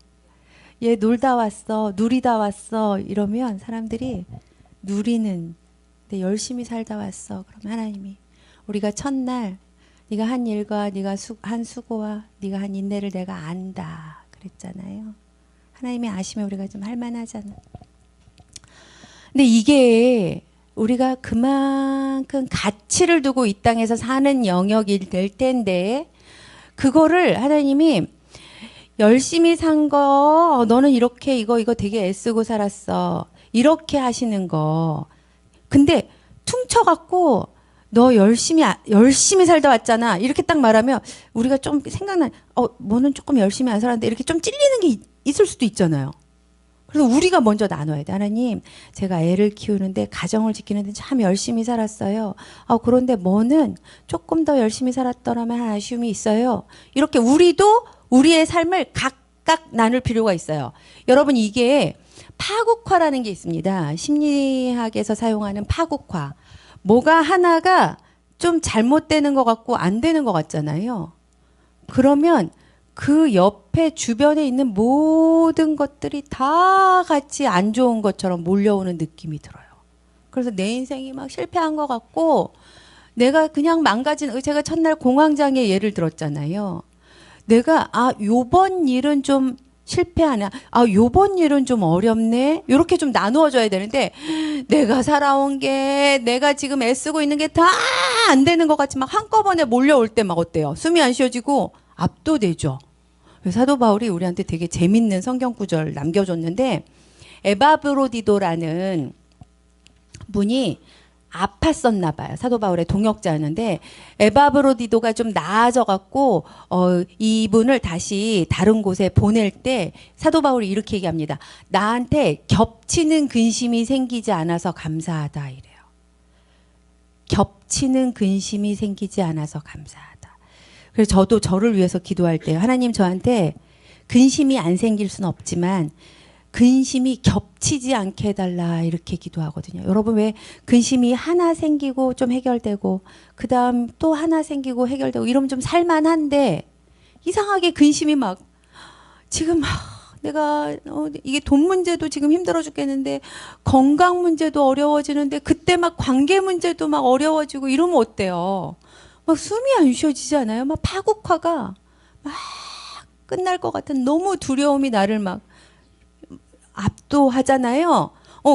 얘 놀다 왔어. 누리다 왔어. 이러면 사람들이 누리는 데 열심히 살다 왔어. 그러면 하나님이 우리가 첫날 네가 한 일과 네가 한 수고와 네가 한 인내를 내가 안다. 그랬잖아요. 하나님이 아시면 우리가 좀 할만하잖아. 근데 이게 우리가 그만큼 가치를 두고 이 땅에서 사는 영역이 될 텐데 그거를 하나님이 열심히 산 거 너는 이렇게 이거 되게 애쓰고 살았어. 이렇게 하시는 거. 근데 퉁쳐갖고 너 열심히 살다 왔잖아. 이렇게 딱 말하면 우리가 좀 너는 조금 열심히 안 살았는데 이렇게 좀 찔리는 게 있을 수도 있잖아요. 그래서 우리가 먼저 나눠야 돼. 하나님, 제가 애를 키우는데 가정을 지키는데 참 열심히 살았어요. 그런데 뭐는 조금 더 열심히 살았더라면 하는 아쉬움이 있어요. 이렇게 우리도 우리의 삶을 각각 나눌 필요가 있어요. 여러분, 이게 파국화라는 게 있습니다. 심리학에서 사용하는 파국화. 뭐가 하나가 좀 잘못되는 것 같고 안 되는 것 같잖아요. 그러면 그 옆에 주변에 있는 모든 것들이 다 같이 안 좋은 것처럼 몰려오는 느낌이 들어요. 그래서 내 인생이 막 실패한 것 같고 내가 그냥 망가진, 제가 첫날 공황장애 예를 들었잖아요. 내가 요번 일은 좀 실패하냐, 요번 일은 좀 어렵네, 이렇게 좀 나누어져야 되는데 내가 살아온 게, 내가 지금 애쓰고 있는 게 다 안 되는 것 같이 막 한꺼번에 몰려올 때 막 어때요? 숨이 안 쉬어지고 압도되죠. 사도 바울이 우리한테 되게 재밌는 성경 구절 남겨줬는데, 에바브로디도라는 분이 아팠었나 봐요. 사도 바울의 동역자였는데 에바브로디도가 좀 나아져갖고 이분을 다시 다른 곳에 보낼 때 사도 바울이 이렇게 얘기합니다. 나한테 겹치는 근심이 생기지 않아서 감사하다 이래요. 겹치는 근심이 생기지 않아서 감사하다. 그래서 저도 저를 위해서 기도할 때 하나님, 저한테 근심이 안 생길 수는 없지만 근심이 겹치지 않게 해달라 이렇게 기도하거든요. 여러분, 왜 근심이 하나 생기고 좀 해결되고 그 다음 또 하나 생기고 해결되고 이러면 좀 살만한데, 이상하게 근심이 막 지금 내가 이게 돈 문제도 지금 힘들어 죽겠는데 건강 문제도 어려워지는데 그때 막 관계 문제도 막 어려워지고 이러면 어때요? 막 숨이 안 쉬어지지 않아요? 막 파국화가 막 끝날 것 같은 너무 두려움이 나를 막 압도하잖아요.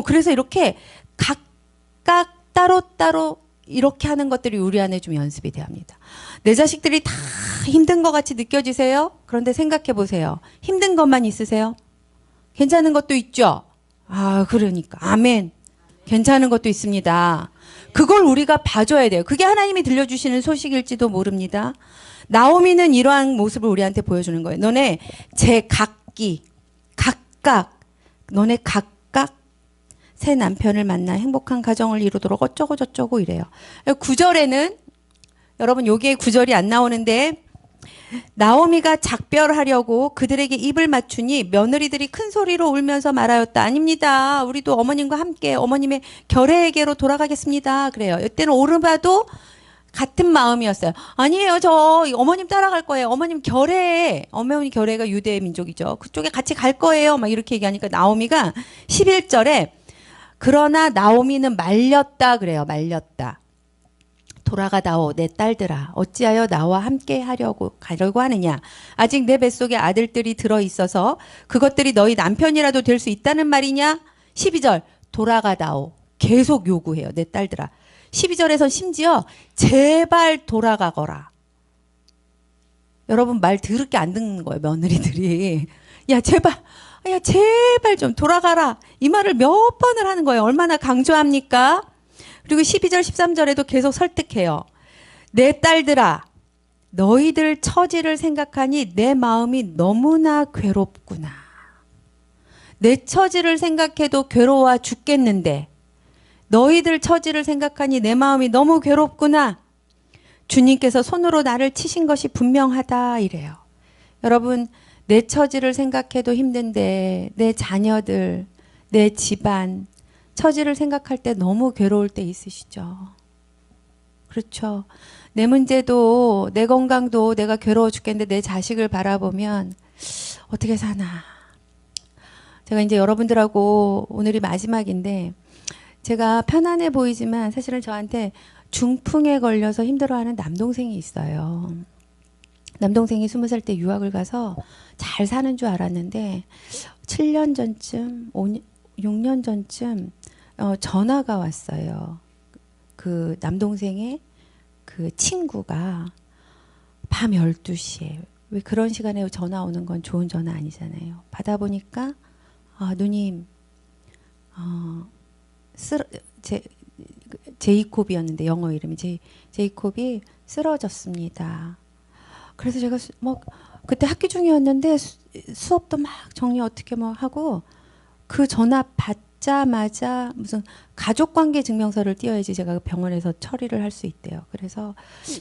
그래서 이렇게 각각 따로따로 이렇게 하는 것들이 우리 안에 좀 연습이 돼야 합니다. 내 자식들이 다 힘든 것 같이 느껴지세요? 그런데 생각해 보세요. 힘든 것만 있으세요? 괜찮은 것도 있죠? 그러니까. 아멘. 괜찮은 것도 있습니다. 그걸 우리가 봐줘야 돼요. 그게 하나님이 들려주시는 소식일지도 모릅니다. 나오미는 이러한 모습을 우리한테 보여주는 거예요. 너네 제각기, 각각, 너네 각각 새 남편을 만나 행복한 가정을 이루도록 어쩌고 저쩌고 이래요. 9절에는 여러분, 여기에 9절이 안 나오는데, 나오미가 작별하려고 그들에게 입을 맞추니 며느리들이 큰 소리로 울면서 말하였다. 아닙니다. 우리도 어머님과 함께 어머님의 결혜에게로 돌아가겠습니다. 그래요. 이때는 오르바도 같은 마음이었어요. 아니에요, 저 어머님 따라갈 거예요. 어머님 결혜, 어머니 결혜가 유대 민족이죠. 그쪽에 같이 갈 거예요. 막 이렇게 얘기하니까 나오미가 11절에 그러나 나오미는 말렸다 그래요. 말렸다. 돌아가다오 내 딸들아, 어찌하여 나와 함께 가려고 하느냐. 아직 내 뱃속에 아들들이 들어있어서 그것들이 너희 남편이라도 될 수 있다는 말이냐. 12절 돌아가다오, 계속 요구해요. 내 딸들아. 12절에서 심지어 제발 돌아가거라. 여러분, 말 더럽게 안 듣는 거예요, 며느리들이. 야 제발 좀 돌아가라, 이 말을 몇 번을 하는 거예요. 얼마나 강조합니까? 그리고 12절 13절에도 계속 설득해요. 내 딸들아, 너희들 처지를 생각하니 내 마음이 너무나 괴롭구나. 내 처지를 생각해도 괴로워 죽겠는데 너희들 처지를 생각하니 내 마음이 너무 괴롭구나. 주님께서 손으로 나를 치신 것이 분명하다 이래요. 여러분, 내 처지를 생각해도 힘든데 내 자녀들, 내 집안 처지를 생각할 때 너무 괴로울 때 있으시죠? 그렇죠. 내 문제도 내 건강도 내가 괴로워 죽겠는데 내 자식을 바라보면 어떻게 사나. 제가 이제 여러분들하고 오늘이 마지막인데, 제가 편안해 보이지만 사실은 저한테 중풍에 걸려서 힘들어하는 남동생이 있어요. 남동생이 20살 때 유학을 가서 잘 사는 줄 알았는데 7년 전쯤, 6년 전쯤 전화가 왔어요. 그 남동생의 그 친구가 밤 12시에, 왜 그런 시간에 전화 오는 건 좋은 전화 아니잖아요. 받아보니까 누님, 제이콥이었는데 영어 이름이 제이콥이 쓰러졌습니다. 그래서 제가 그때 학기 중이었는데 수업도 막 정리 어떻게 뭐 하고 그 전화 받자마자 무슨 가족관계 증명서를 띄워야지 제가 병원에서 처리를 할 수 있대요. 그래서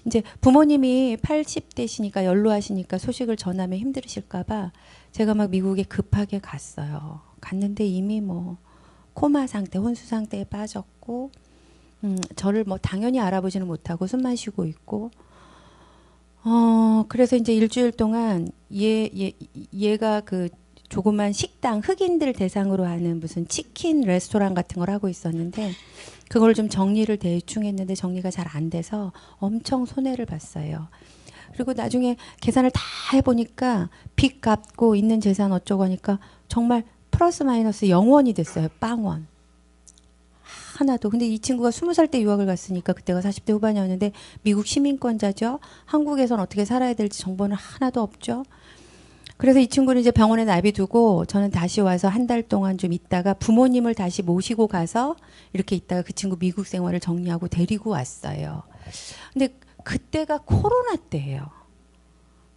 이제 부모님이 80대시니까 연로하시니까 소식을 전하면 힘들으실까봐 제가 막 미국에 급하게 갔어요. 갔는데 이미 뭐 코마 상태, 혼수 상태에 빠졌고 저를 뭐 당연히 알아보지는 못하고 숨만 쉬고 있고 그래서 이제 일주일 동안 얘가 그 조그만 식당, 흑인들 대상으로 하는 무슨 치킨 레스토랑 같은 걸 하고 있었는데 그걸 좀 정리를 대충 했는데 정리가 잘 안 돼서 엄청 손해를 봤어요. 그리고 나중에 계산을 다 해보니까 빚 갚고 있는 재산 어쩌고 하니까 정말 플러스 마이너스 0원이 됐어요. 빵원. 하나도. 근데 이 친구가 20살 때 유학을 갔으니까 그때가 40대 후반이었는데 미국 시민권자죠. 한국에선 어떻게 살아야 될지 정보는 하나도 없죠. 그래서 이 친구는 이제 병원에 나비두고 저는 다시 와서 한 달 동안 좀 있다가 부모님을 다시 모시고 가서 이렇게 있다가 그 친구 미국 생활을 정리하고 데리고 왔어요. 근데 그때가 코로나 때예요.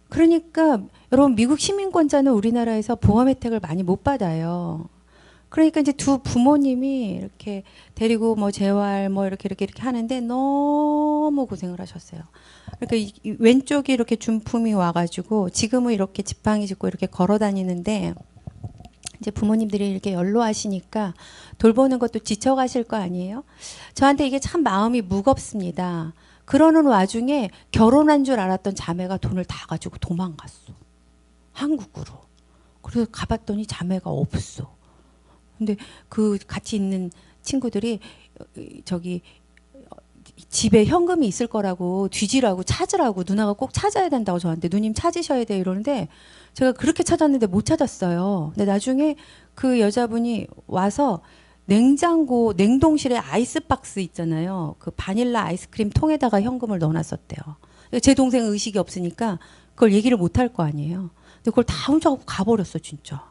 그러니까 여러분 미국 시민권자는 우리나라에서 보험 혜택을 많이 못 받아요. 그러니까 이제 두 부모님이 이렇게 데리고 뭐 재활 뭐 이렇게 하는데 너무 고생을 하셨어요. 그러니까 이 왼쪽이 이렇게 준품이 와가지고 지금은 이렇게 지팡이 짚고 이렇게 걸어 다니는데 이제 부모님들이 이렇게 연로하시니까 돌보는 것도 지쳐가실 거 아니에요? 저한테 이게 참 마음이 무겁습니다. 그러는 와중에 결혼한 줄 알았던 자매가 돈을 다 가지고 도망갔어. 한국으로. 그래서 가봤더니 자매가 없어. 근데 그 같이 있는 친구들이 저기 집에 현금이 있을 거라고 뒤지라고 찾으라고 누나가 꼭 찾아야 된다고 저한테 누님 찾으셔야 돼요 이러는데 제가 그렇게 찾았는데 못 찾았어요. 근데 나중에 그 여자분이 와서 냉장고 냉동실에 아이스박스 있잖아요. 그 바닐라 아이스크림 통에다가 현금을 넣어놨었대요. 제 동생 의식이 없으니까 그걸 얘기를 못 할 거 아니에요. 근데 그걸 다 훔쳐가고 가버렸어 진짜.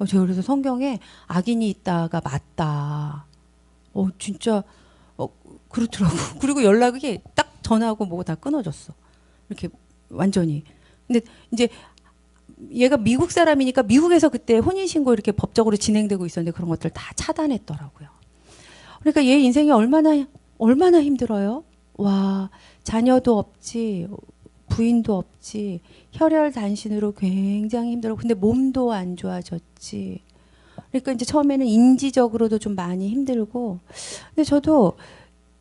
제가 그래서 성경에 악인이 있다가 맞다. 진짜 그렇더라고. 그리고 연락이 딱 전화하고 뭐고 다 끊어졌어. 이렇게 완전히. 근데 이제 얘가 미국 사람이니까 미국에서 그때 혼인신고 이렇게 법적으로 진행되고 있었는데 그런 것들 다 차단했더라고요. 그러니까 얘 인생이 얼마나 힘들어요? 와, 자녀도 없지. 부인도 없지. 혈혈단신으로 굉장히 힘들어. 근데 몸도 안 좋아졌지. 그러니까 이제 처음에는 인지적으로도 좀 많이 힘들고. 근데 저도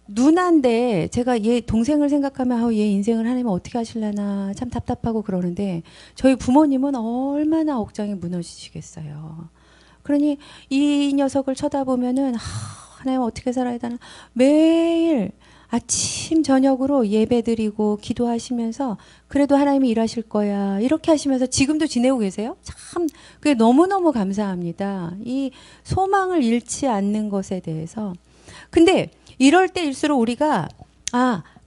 누나인데 제가 얘 동생을 생각하면 얘 인생을 하나님 어떻게 하실려나 참 답답하고 그러는데 저희 부모님은 얼마나 억장이 무너지시겠어요. 그러니 이 녀석을 쳐다보면은 하나님 어떻게 살아야 되나 매일 아침 저녁으로 예배드리고 기도하시면서 그래도 하나님이 일하실 거야 이렇게 하시면서 지금도 지내고 계세요. 참 그게 너무너무 감사합니다. 이 소망을 잃지 않는 것에 대해서. 근데 이럴 때일수록 우리가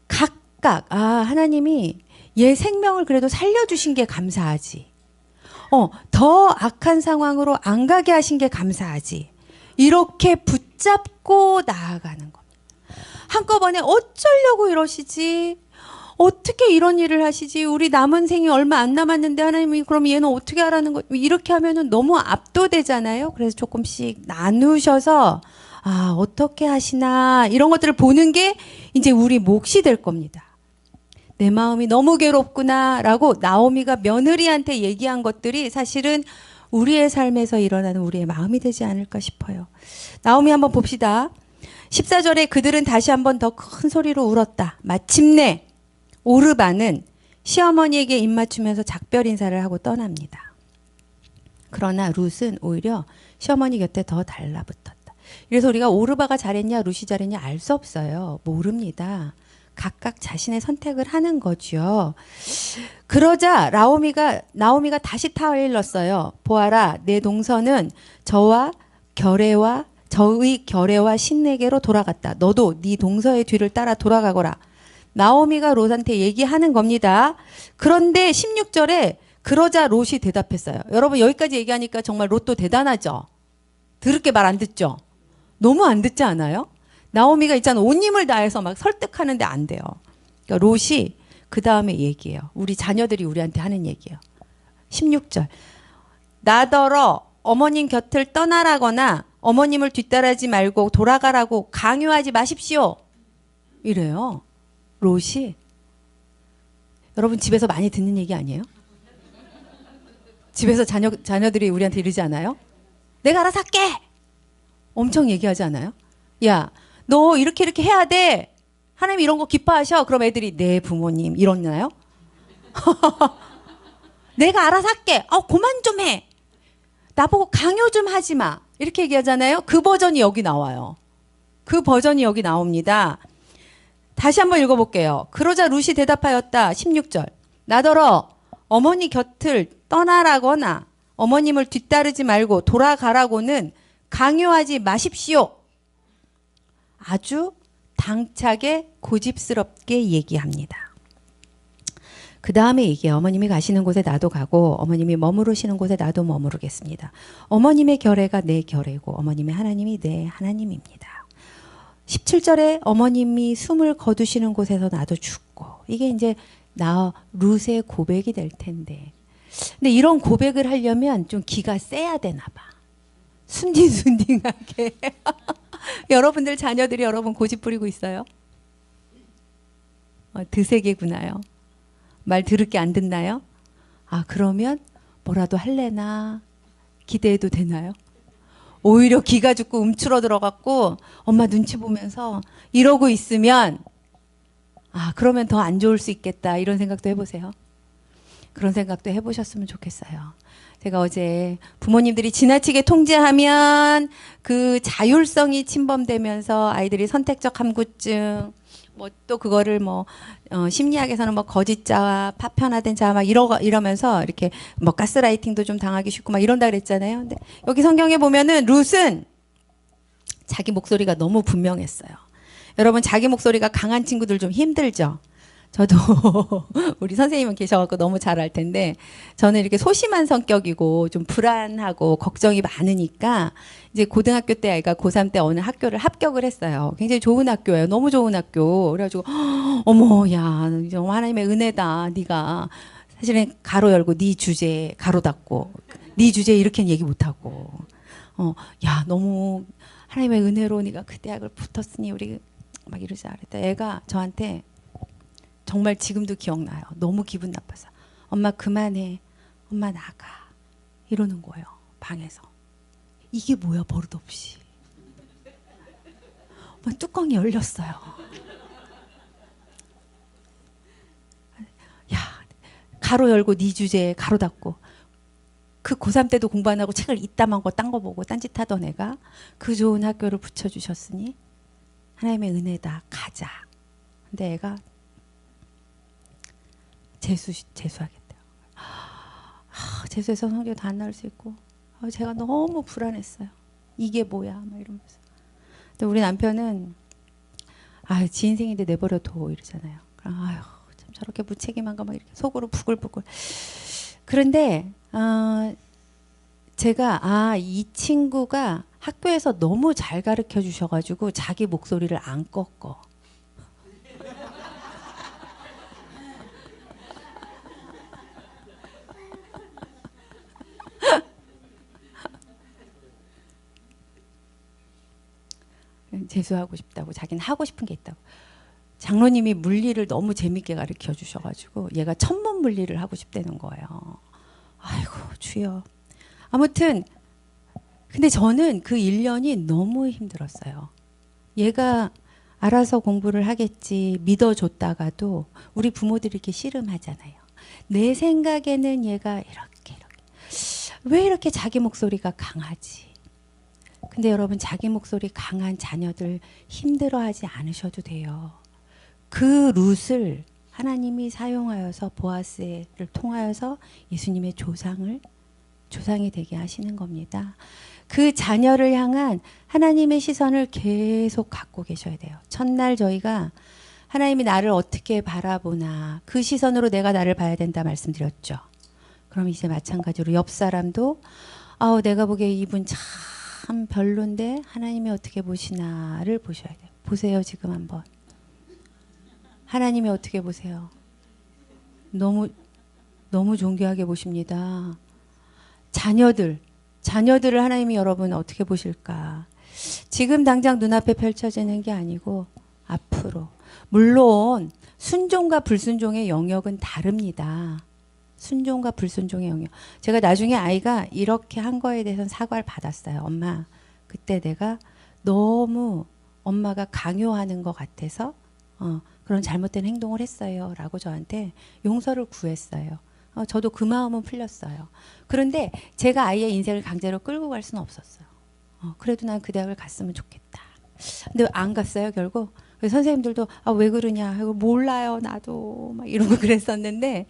각각 하나님이 얘 생명을 그래도 살려주신 게 감사하지. 더 악한 상황으로 안 가게 하신 게 감사하지. 이렇게 붙잡고 나아가는 겁니다. 한꺼번에 어쩌려고 이러시지? 어떻게 이런 일을 하시지? 우리 남은 생이 얼마 안 남았는데 하나님이 그럼 얘는 어떻게 하라는 거? 이렇게 하면은 너무 압도되잖아요. 그래서 조금씩 나누셔서 어떻게 하시나 이런 것들을 보는 게 이제 우리 몫이 될 겁니다. 내 마음이 너무 괴롭구나 라고 나오미가 며느리한테 얘기한 것들이 사실은 우리의 삶에서 일어나는 우리의 마음이 되지 않을까 싶어요. 나오미 한번 봅시다. 14절에 그들은 다시 한번 더 큰 소리로 울었다. 마침내 오르바는 시어머니에게 입맞추면서 작별 인사를 하고 떠납니다. 그러나 룻은 오히려 시어머니 곁에 더 달라붙었다. 그래서 우리가 오르바가 잘했냐 룻이 잘했냐 알 수 없어요. 모릅니다. 각각 자신의 선택을 하는 거죠. 그러자 나오미가 다시 타일렀어요. 보아라, 내 동서는 저의 결례와 신에게로 돌아갔다. 너도 네 동서의 뒤를 따라 돌아가거라. 나오미가 롯한테 얘기하는 겁니다. 그런데 16절에 그러자 롯이 대답했어요. 여러분 여기까지 얘기하니까 정말 롯도 대단하죠. 더럽게 말 안 듣죠. 너무 안 듣지 않아요? 나오미가 있잖아 온 힘을 다해서 막 설득하는데 안 돼요. 그러니까 롯이 그 다음에 얘기해요. 우리 자녀들이 우리한테 하는 얘기예요. 16절 나더러 어머님 곁을 떠나라거나 어머님을 뒤따르지 말고 돌아가라고 강요하지 마십시오. 이래요. 롯이. 여러분 집에서 많이 듣는 얘기 아니에요? 집에서 자녀들이 우리한테 이러지 않아요? 내가 알아서 할게. 엄청 얘기하지 않아요? 야, 너 이렇게 이렇게 해야 돼. 하나님 이런 거 기뻐하셔. 그럼 애들이 네 부모님 이러나요? 내가 알아서 할게. 그만 좀 해. 나보고 강요 좀 하지 마. 이렇게 얘기하잖아요. 그 버전이 여기 나와요. 그 버전이 여기 나옵니다. 다시 한번 읽어볼게요. 그러자 룻이 대답하였다. 16절. 나더러 어머니 곁을 떠나라거나 어머님을 뒤따르지 말고 돌아가라고는 강요하지 마십시오. 아주 당차게 고집스럽게 얘기합니다. 그 다음에 얘기해요. 어머님이 가시는 곳에 나도 가고 어머님이 머무르시는 곳에 나도 머무르겠습니다. 어머님의 결례가 내 결례고 어머님의 하나님이 내 하나님입니다. 17절에 어머님이 숨을 거두시는 곳에서 나도 죽고, 이게 이제 룻의 고백이 될 텐데, 근데 이런 고백을 하려면 좀 기가 세야 되나 봐. 순진순진하게. 여러분들 자녀들이 여러분 고집 부리고 있어요? 드세게구나요. 말 들을 게 안 듣나요? 그러면 뭐라도 할래나 기대해도 되나요? 오히려 기가 죽고 움츠러 들어갔고 엄마 눈치 보면서 이러고 있으면 그러면 더 안 좋을 수 있겠다, 이런 생각도 해보세요. 그런 생각도 해보셨으면 좋겠어요. 제가 어제 부모님들이 지나치게 통제하면 그 자율성이 침범되면서 아이들이 선택적 함구증, 또 그거를 심리학에서는 거짓자와 파편화된 자 막 이러면서 이렇게 가스라이팅도 좀 당하기 쉽고 막 이런다 그랬잖아요. 근데 여기 성경에 보면은 룻은 자기 목소리가 너무 분명했어요. 여러분 자기 목소리가 강한 친구들 좀 힘들죠? 저도 우리 선생님은 계셔갖고 너무 잘 알 텐데, 저는 이렇게 소심한 성격이고 좀 불안하고 걱정이 많으니까 이제 고등학교 때 아이가 고3 때 어느 학교를 합격을 했어요. 굉장히 좋은 학교예요. 너무 좋은 학교. 그래가지고 어머, 야, 하나님의 은혜다. 네가 사실은 가로 열고 네 주제 가로 닫고 네 주제 이렇게는 얘기 못하고 야, 너무 하나님의 은혜로 네가 그 대학을 붙었으니 우리 막 이러자 그랬다. 애가 저한테 정말 지금도 기억나요. 너무 기분 나빠서. 엄마 그만해. 엄마 나가. 이러는 거예요. 방에서. 이게 뭐야, 버릇없이. 뚜껑이 열렸어요. 야, 가로 열고 네 주제에 가로 닫고. 그 고3 때도 공부 안 하고 책을 이따만 거 딴 거 보고 딴짓 하던 애가 그 좋은 학교를 붙여주셨으니 하나님의 은혜다. 가자. 근데 애가 재수하겠대요. 재수해서 성적 다 안 나올 수 있고, 제가 너무 불안했어요. 이게 뭐야, 막 이러면서. 근데 우리 남편은 지 인생인데 내버려둬 이러잖아요. 참 저렇게 무책임한가 막 이렇게 속으로 부글부글. 그런데 제가 이 친구가 학교에서 너무 잘 가르쳐 주셔가지고 자기 목소리를 안 꺾어. 재수하고 싶다고, 자기는 하고 싶은 게 있다고. 장로님이 물리를 너무 재밌게 가르쳐 주셔가지고 얘가 천문 물리를 하고 싶다는 거예요. 아이고 주여. 아무튼 근데 저는 그 1년이 너무 힘들었어요. 얘가 알아서 공부를 하겠지 믿어줬다가도 우리 부모들이 이렇게 씨름하잖아요. 내 생각에는 얘가 이렇게 왜 이렇게 자기 목소리가 강하지? 근데 여러분 자기 목소리 강한 자녀들 힘들어하지 않으셔도 돼요. 그 룻을 하나님이 사용하여서 보아스를 통하여서 예수님의 조상이 되게 하시는 겁니다. 그 자녀를 향한 하나님의 시선을 계속 갖고 계셔야 돼요. 첫날 저희가 하나님이 나를 어떻게 바라보나 그 시선으로 내가 나를 봐야 된다 말씀드렸죠. 그럼 이제 마찬가지로 옆 사람도 내가 보기에 이분 참 별론데 하나님이 어떻게 보시나를 보셔야 돼요. 보세요 지금 한번. 하나님이 어떻게 보세요? 너무 존귀하게 보십니다. 자녀들을 하나님이 여러분 어떻게 보실까? 지금 당장 눈앞에 펼쳐지는 게 아니고 앞으로. 물론 순종과 불순종의 영역은 다릅니다. 순종과 불순종의 영역. 제가 나중에 아이가 이렇게 한 거에 대해서는 사과를 받았어요. 엄마, 그때 내가 너무 엄마가 강요하는 것 같아서 그런 잘못된 행동을 했어요. 라고 저한테 용서를 구했어요. 저도 그 마음은 풀렸어요. 그런데 제가 아이의 인생을 강제로 끌고 갈 수는 없었어요. 그래도 난 그 대학을 갔으면 좋겠다. 근데 안 갔어요, 결국. 그래서 선생님들도 왜 그러냐, 몰라요, 나도 막 이러고 그랬었는데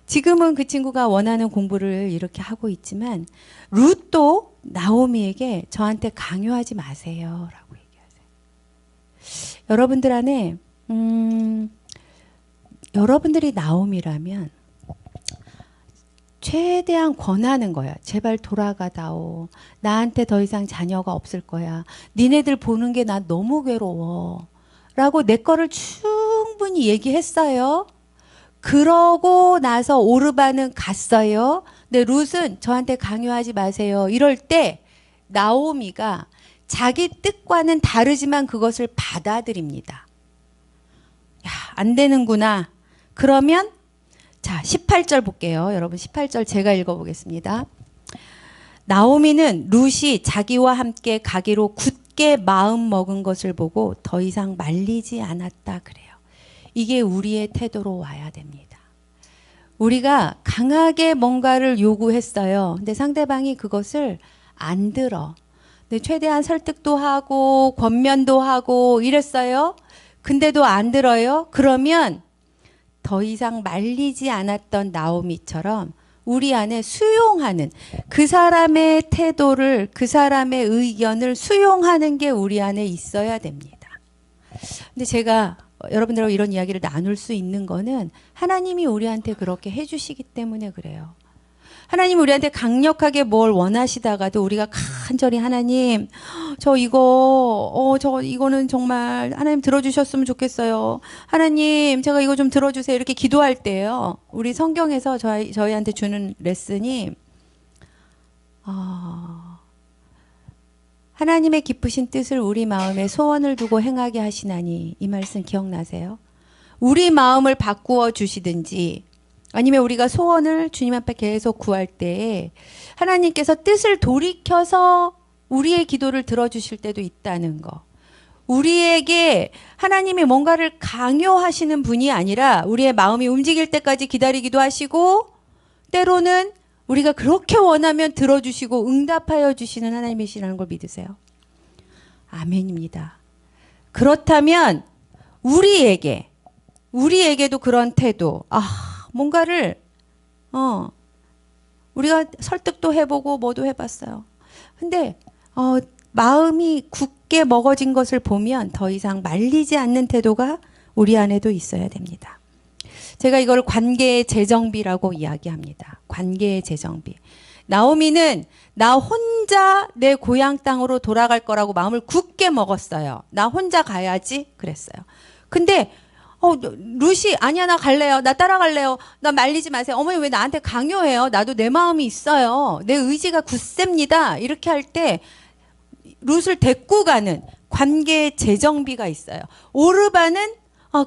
지금은 그 친구가 원하는 공부를 이렇게 하고 있지만 룻도 나오미에게 저한테 강요하지 마세요라고 얘기하세요. 여러분들 안에 여러분들이 나오미라면 최대한 권하는 거야. 제발 돌아가다오. 나한테 더 이상 자녀가 없을 거야. 니네들 보는 게 나 너무 괴로워. 라고 내 거를 충분히 얘기했어요. 그러고 나서 오르바는 갔어요. 근데 룻은 저한테 강요하지 마세요. 이럴 때 나오미가 자기 뜻과는 다르지만 그것을 받아들입니다. 야, 안 되는구나. 그러면 자, 18절 볼게요. 여러분 18절 제가 읽어보겠습니다. 나오미는 룻이 자기와 함께 가기로 굳게 마음 먹은 것을 보고 더 이상 말리지 않았다 그래요. 이게 우리의 태도로 와야 됩니다. 우리가 강하게 뭔가를 요구했어요. 근데 상대방이 그것을 안 들어. 근데 최대한 설득도 하고 권면도 하고 이랬어요. 근데도 안 들어요. 그러면 더 이상 말리지 않았던 나오미처럼 우리 안에 수용하는 그 사람의 태도를, 그 사람의 의견을 수용하는 게 우리 안에 있어야 됩니다. 근데 제가 여러분들하고 이런 이야기를 나눌 수 있는 거는 하나님이 우리한테 그렇게 해주시기 때문에 그래요. 하나님 우리한테 강력하게 뭘 원하시다가도 우리가 간절히 하나님 이거는 정말 하나님 들어주셨으면 좋겠어요. 하나님 제가 이거 좀 들어주세요. 이렇게 기도할 때요. 우리 성경에서 저희한테 주는 레슨이 하나님의 깊으신 뜻을 우리 마음에 소원을 두고 행하게 하시나니 이 말씀 기억나세요? 우리 마음을 바꾸어 주시든지 아니면 우리가 소원을 주님 앞에 계속 구할 때 하나님께서 뜻을 돌이켜서 우리의 기도를 들어주실 때도 있다는 거. 우리에게 하나님이 뭔가를 강요하시는 분이 아니라 우리의 마음이 움직일 때까지 기다리기도 하시고 때로는 우리가 그렇게 원하면 들어주시고 응답하여 주시는 하나님이시라는 걸 믿으세요. 아멘입니다. 그렇다면 우리에게도 그런 태도, 뭔가를 우리가 설득도 해보고 뭐도 해봤어요. 근데 마음이 굳게 먹어진 것을 보면 더 이상 말리지 않는 태도가 우리 안에도 있어야 됩니다. 제가 이걸 관계의 재정비라고 이야기합니다. 관계의 재정비. 나오미는 나 혼자 내 고향 땅으로 돌아갈 거라고 마음을 굳게 먹었어요. 나 혼자 가야지 그랬어요. 근데 룻이 아니야 나 갈래요. 나 따라갈래요. 나 말리지 마세요. 어머니 왜 나한테 강요해요? 나도 내 마음이 있어요. 내 의지가 굳셉니다. 이렇게 할 때 룻을 데리고 가는 관계의 재정비가 있어요. 오르바는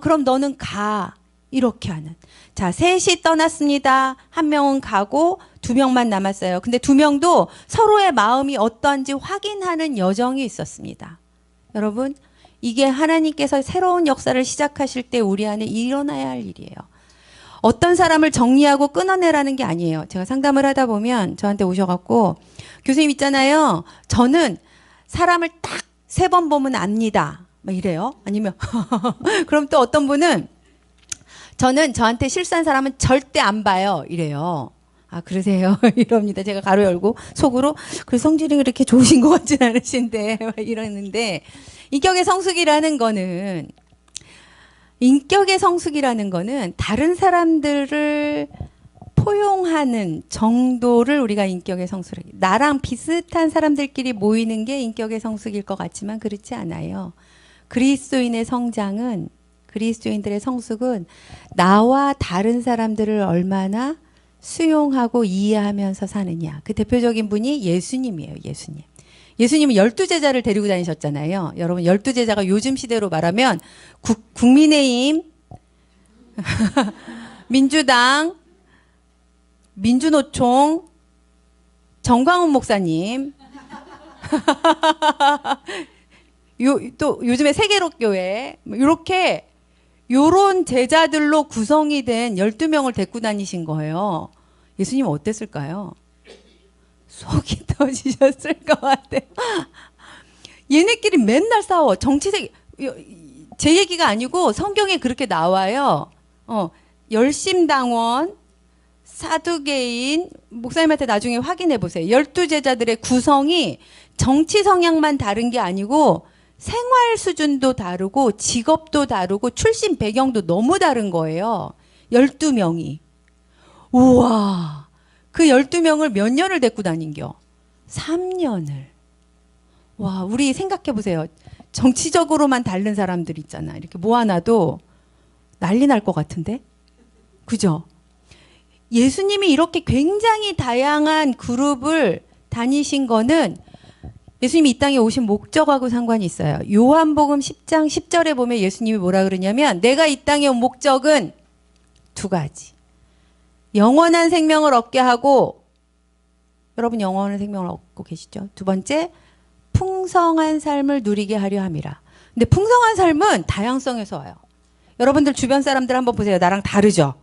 그럼 너는 가. 이렇게 하는. 자, 셋이 떠났습니다. 한 명은 가고 두 명만 남았어요. 근데 두 명도 서로의 마음이 어떠한지 확인하는 여정이 있었습니다. 여러분 이게 하나님께서 새로운 역사를 시작하실 때 우리 안에 일어나야 할 일이에요. 어떤 사람을 정리하고 끊어내라는 게 아니에요. 제가 상담을 하다 보면 저한테 오셔갖고 교수님 있잖아요. 저는 사람을 딱 3번 보면 압니다. 막 이래요. 아니면 그럼 또 어떤 분은 저는 저한테 실수한 사람은 절대 안 봐요. 이래요. 그러세요? 이럽니다. 제가 가로 열고 속으로 그 성질이 그렇게 좋으신 것 같진 않으신데 막 이러는데 인격의 성숙이라는 거는 다른 사람들을 포용하는 정도를 우리가 인격의 성숙. 나랑 비슷한 사람들끼리 모이는 게 인격의 성숙일 것 같지만 그렇지 않아요. 그리스도인의 성장은 그리스도인들의 성숙은 나와 다른 사람들을 얼마나 수용하고 이해하면서 사느냐. 그 대표적인 분이 예수님이에요. 예수님. 예수님은 12제자를 데리고 다니셨잖아요. 여러분 12제자가 요즘 시대로 말하면 국민의힘, 민주당, 민주노총, 정광훈 목사님, 또 요즘에 세계로교회 이렇게 요런 제자들로 구성이 된 12명을 데리고 다니신 거예요. 예수님은 어땠을까요? 속이 터지셨을 것 같아요. 얘네끼리 맨날 싸워. 정치색 제 얘기가 아니고 성경에 그렇게 나와요. 열심당원, 사두개인, 목사님한테 나중에 확인해 보세요. 12제자들의 구성이 정치 성향만 다른 게 아니고 생활 수준도 다르고 직업도 다르고 출신 배경도 너무 다른 거예요. 12명이. 우와. 그 12명을 몇 년을 데리고 다닌겨? 3년을. 와, 우리 생각해 보세요. 정치적으로만 다른 사람들 있잖아. 이렇게 모아놔도 난리 날 것 같은데? 그죠? 예수님이 이렇게 굉장히 다양한 그룹을 다니신 거는 예수님이 이 땅에 오신 목적하고 상관이 있어요. 요한복음 10장 10절에 보면 예수님이 뭐라 그러냐면 내가 이 땅에 온 목적은 두 가지. 영원한 생명을 얻게 하고 여러분 영원한 생명을 얻고 계시죠? 두 번째 풍성한 삶을 누리게 하려 함이라. 근데 풍성한 삶은 다양성에서 와요. 여러분들 주변 사람들 한번 보세요. 나랑 다르죠?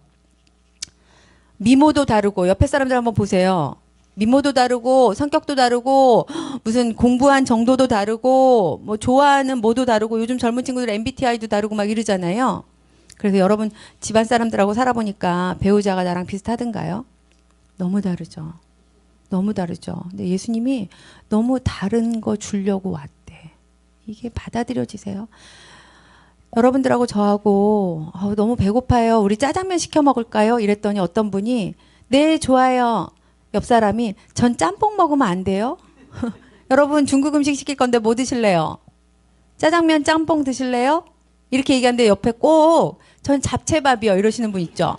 미모도 다르고 옆에 사람들 한번 보세요. 미모도 다르고 성격도 다르고 무슨 공부한 정도도 다르고 뭐 좋아하는 뭐도 다르고 요즘 젊은 친구들 MBTI도 다르고 막 이러잖아요. 그래서 여러분 집안 사람들하고 살아보니까 배우자가 나랑 비슷하던가요? 너무 다르죠. 너무 다르죠. 근데 예수님이 너무 다른 거 주려고 왔대. 이게 받아들여지세요? 여러분들하고 저하고 너무 배고파요. 우리 짜장면 시켜 먹을까요? 이랬더니 어떤 분이 네 좋아요. 옆 사람이 전 짬뽕 먹으면 안 돼요? 여러분 중국 음식 시킬 건데 뭐 드실래요? 짜장면 짬뽕 드실래요? 이렇게 얘기하는데 옆에 꼭 전 잡채밥이요 이러시는 분 있죠.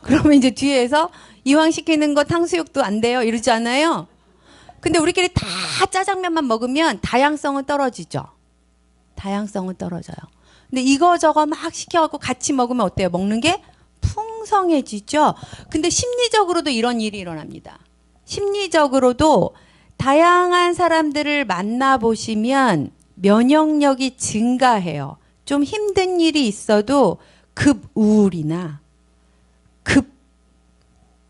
그러면 이제 뒤에서 이왕 시키는 거 탕수육도 안 돼요 이러지 않아요? 근데 우리끼리 다 짜장면만 먹으면 다양성은 떨어지죠. 다양성은 떨어져요. 근데 이거저거 막 시켜갖고 같이 먹으면 어때요? 먹는 게 풍성해지죠. 근데 심리적으로도 이런 일이 일어납니다. 심리적으로도 다양한 사람들을 만나보시면 면역력이 증가해요. 좀 힘든 일이 있어도 급 우울이나 급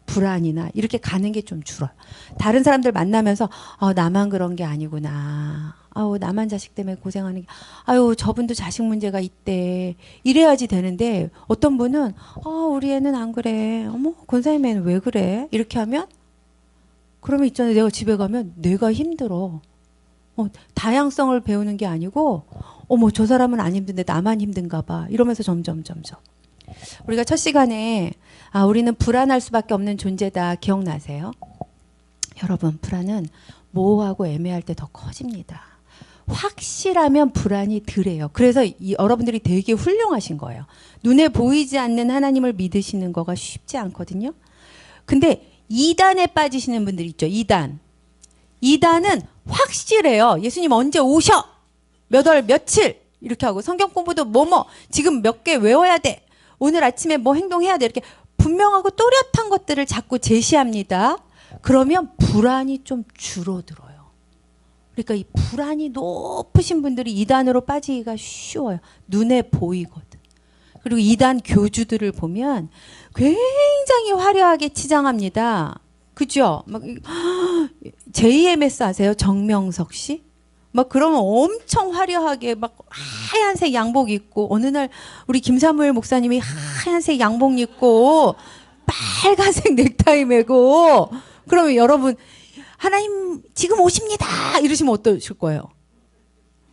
불안이나 이렇게 가는 게 좀 줄어요. 다른 사람들 만나면서 나만 그런 게 아니구나. 나만 자식 때문에 고생하는 게 저분도 자식 문제가 있대. 이래야지 되는데 어떤 분은 우리 애는 안 그래. 어머 권사님 애는 왜 그래? 이렇게 하면 그러면 있잖아요. 내가 집에 가면 내가 힘들어. 다양성을 배우는 게 아니고 어머 저 사람은 안 힘든데 나만 힘든가 봐. 이러면서 점점 우리가 첫 시간에 우리는 불안할 수밖에 없는 존재다 기억나세요? 여러분 불안은 모호하고 애매할 때 더 커집니다. 확실하면 불안이 덜해요. 그래서 여러분들이 되게 훌륭하신 거예요. 눈에 보이지 않는 하나님을 믿으시는 거가 쉽지 않거든요. 근데 2단에 빠지시는 분들 있죠. 2단. 2단은 확실해요. 예수님 언제 오셔? 몇 월 며칠? 이렇게 하고 성경 공부도 지금 몇 개 외워야 돼. 오늘 아침에 뭐 행동해야 돼. 이렇게 분명하고 또렷한 것들을 자꾸 제시합니다. 그러면 불안이 좀 줄어들어요. 그러니까 이 불안이 높으신 분들이 2단으로 빠지기가 쉬워요. 눈에 보이거든. 그리고 2단 교주들을 보면 굉장히 화려하게 치장합니다. 그죠? 막 JMS 아세요? 정명석 씨? 막 그러면 엄청 화려하게 막 하얀색 양복 입고 어느 날 우리 김사무엘 목사님이 하얀색 양복 입고 빨간색 넥타이 메고 그러면 여러분 하나님 지금 오십니다 이러시면 어떠실 거예요?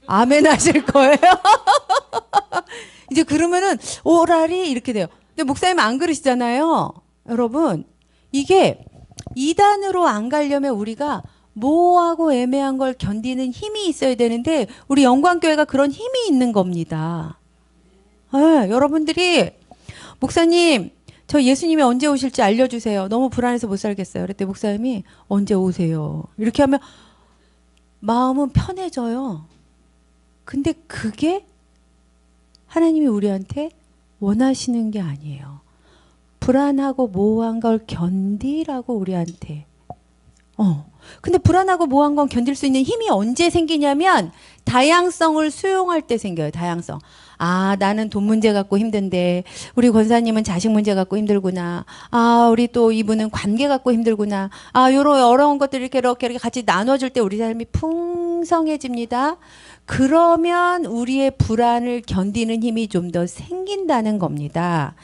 아멘 하실 거예요? 이제 그러면은 오라리 이렇게 돼요. 근데 목사님 안 그러시잖아요. 여러분 이게 2단으로 안 가려면 우리가 모호하고 애매한 걸 견디는 힘이 있어야 되는데 우리 영광교회가 그런 힘이 있는 겁니다. 네, 여러분들이 목사님 저 예수님이 언제 오실지 알려주세요. 너무 불안해서 못 살겠어요. 그랬더니 목사님이 언제 오세요. 이렇게 하면 마음은 편해져요. 근데 그게 하나님이 우리한테 원하시는 게 아니에요. 불안하고 모호한 걸 견디라고 우리한테. 근데 불안하고 모호한 건 견딜 수 있는 힘이 언제 생기냐면 다양성을 수용할 때 생겨요. 다양성. 아, 나는 돈 문제 갖고 힘든데 우리 권사님은 자식 문제 갖고 힘들구나. 아, 우리 또 이분은 관계 갖고 힘들구나. 아, 요런 어려운 것들 이렇게 같이 나눠줄 때 우리 삶이 풍성해집니다. 그러면 우리의 불안을 견디는 힘이 좀 더 생긴다는 겁니다.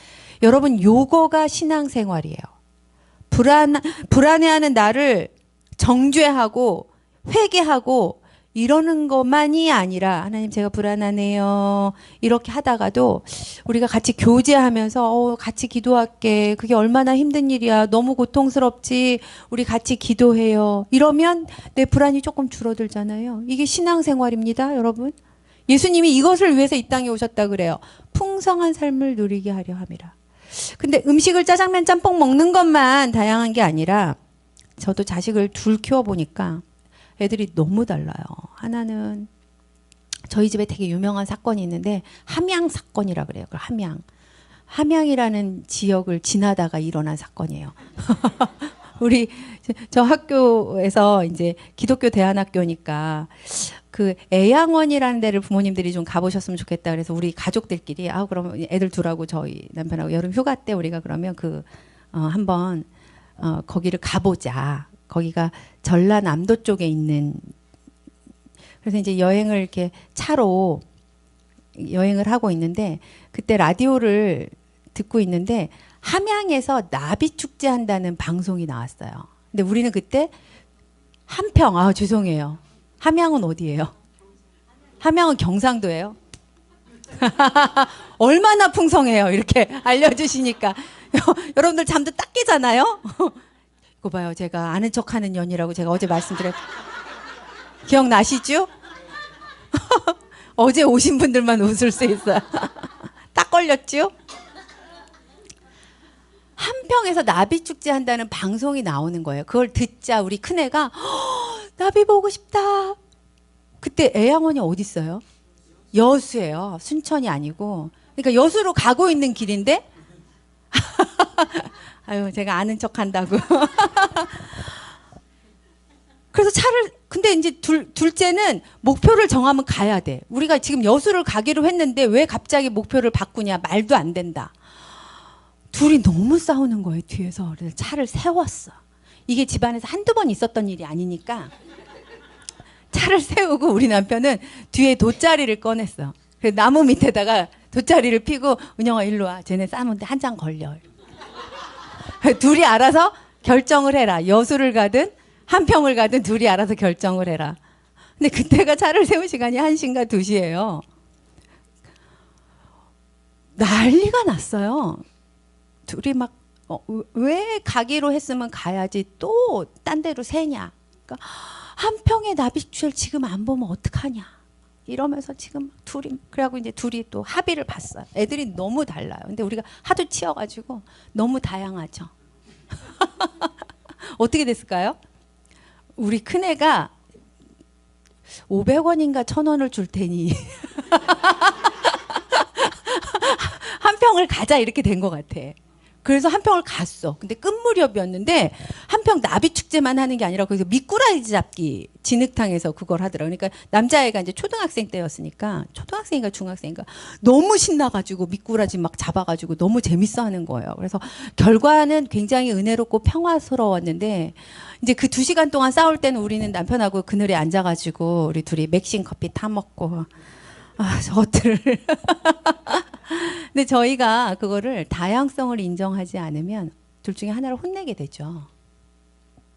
여러분, 요거가 신앙생활이에요. 불안해하는 나를 정죄하고 회개하고 이러는 것만이 아니라 하나님 제가 불안하네요. 이렇게 하다가도 우리가 같이 교제하면서 같이 기도할게. 그게 얼마나 힘든 일이야. 너무 고통스럽지. 우리 같이 기도해요. 이러면 내 불안이 조금 줄어들잖아요. 이게 신앙생활입니다, 여러분. 예수님이 이것을 위해서 이 땅에 오셨다 그래요. 풍성한 삶을 누리게 하려 함이라. 근데 음식을 짜장면 짬뽕 먹는 것만 다양한 게 아니라 저도 자식을 둘 키워보니까 애들이 너무 달라요. 하나는 저희 집에 되게 유명한 사건이 있는데 함양 사건이라 그래요. 함양이라는 지역을 지나다가 일어난 사건이에요. 우리 저 학교에서 이제 기독교 대안학교니까 그 애양원이라는 데를 부모님들이 좀 가보셨으면 좋겠다. 그래서 우리 가족들끼리 그러면 애들 둘하고 저희 남편하고 여름 휴가 때 우리가 그러면 한번 거기를 가보자. 거기가 전라남도 쪽에 있는. 그래서 이제 여행을 이렇게 차로 여행을 하고 있는데 그때 라디오를 듣고 있는데 함양에서 나비 축제 한다는 방송이 나왔어요. 근데 우리는 그때 한평, 죄송해요. 함양은 어디예요? 함양은 경상도예요. 얼마나 풍성해요. 이렇게 알려주시니까. 여러분들 잠도 딱 깨잖아요. 이거 봐요. 제가 아는 척하는 년이라고 제가 어제 말씀드렸죠. 기억나시죠? 어제 오신 분들만 웃을 수 있어요. 딱 걸렸죠? 한평에서 나비 축제 한다는 방송이 나오는 거예요. 그걸 듣자 우리 큰애가 나비 보고 싶다. 그때 애양원이 어디 있어요? 여수예요. 순천이 아니고. 그러니까 여수로 가고 있는 길인데 아유, 제가 아는 척 한다고. 그래서 근데 이제 둘째는 목표를 정하면 가야 돼. 우리가 지금 여수를 가기로 했는데 왜 갑자기 목표를 바꾸냐. 말도 안 된다. 둘이 너무 싸우는 거예요, 뒤에서. 그래서 차를 세웠어. 이게 집안에서 한두 번 있었던 일이 아니니까 차를 세우고 우리 남편은 뒤에 돗자리를 꺼냈어. 그래서 나무 밑에다가 돗자리를 피고 은영아 일로 와. 쟤네 싸우는데 한 장 걸려. 둘이 알아서 결정을 해라. 여수를 가든 한평을 가든 둘이 알아서 결정을 해라. 근데 그때가 차를 세운 시간이 1시인가 2시예요. 난리가 났어요. 둘이 막 왜 가기로 했으면 가야지 또 딴 데로 새냐. 그러니까 한평의 나비추를 지금 안 보면 어떡하냐. 이러면서 지금 둘이 그래갖고 이제 둘이 또 합의를 봤어요. 애들이 너무 달라요. 근데 우리가 하도 치여가지고 너무 다양하죠. 어떻게 됐을까요? 우리 큰애가 500원인가 1,000원을 줄 테니 한평을 가자 이렇게 된 것 같아. 그래서 한평을 갔어. 근데 끝무렵이었는데 한평 나비 축제만 하는 게 아니라 거기서 미꾸라지 잡기 진흙탕에서 그걸 하더라고요. 그러니까 남자애가 이제 초등학생 때였으니까 초등학생인가 중학생인가 너무 신나가지고 미꾸라지 막 잡아가지고 너무 재밌어 하는 거예요. 그래서 결과는 굉장히 은혜롭고 평화스러웠는데 이제 그 2시간 동안 싸울 때는 우리는 남편하고 그늘에 앉아가지고 우리 둘이 맥심 커피 타 먹고 저것들을 근데 저희가 그거를 다양성을 인정하지 않으면 둘 중에 하나를 혼내게 되죠.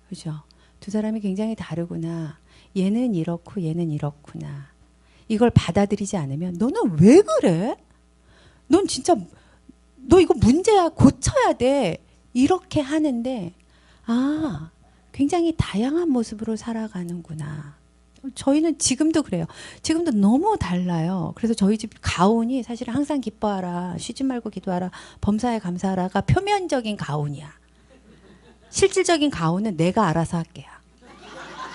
그죠? 두 사람이 굉장히 다르구나. 얘는 이렇고 얘는 이렇구나. 이걸 받아들이지 않으면 너는 왜 그래? 넌 진짜 너 이거 문제야. 고쳐야 돼. 이렇게 하는데 굉장히 다양한 모습으로 살아가는구나. 저희는 지금도 그래요. 지금도 너무 달라요. 그래서 저희 집 가훈이 사실 항상 기뻐하라, 쉬지 말고 기도하라, 범사에 감사하라가 표면적인 가훈이야. 실질적인 가훈은 내가 알아서 할게요.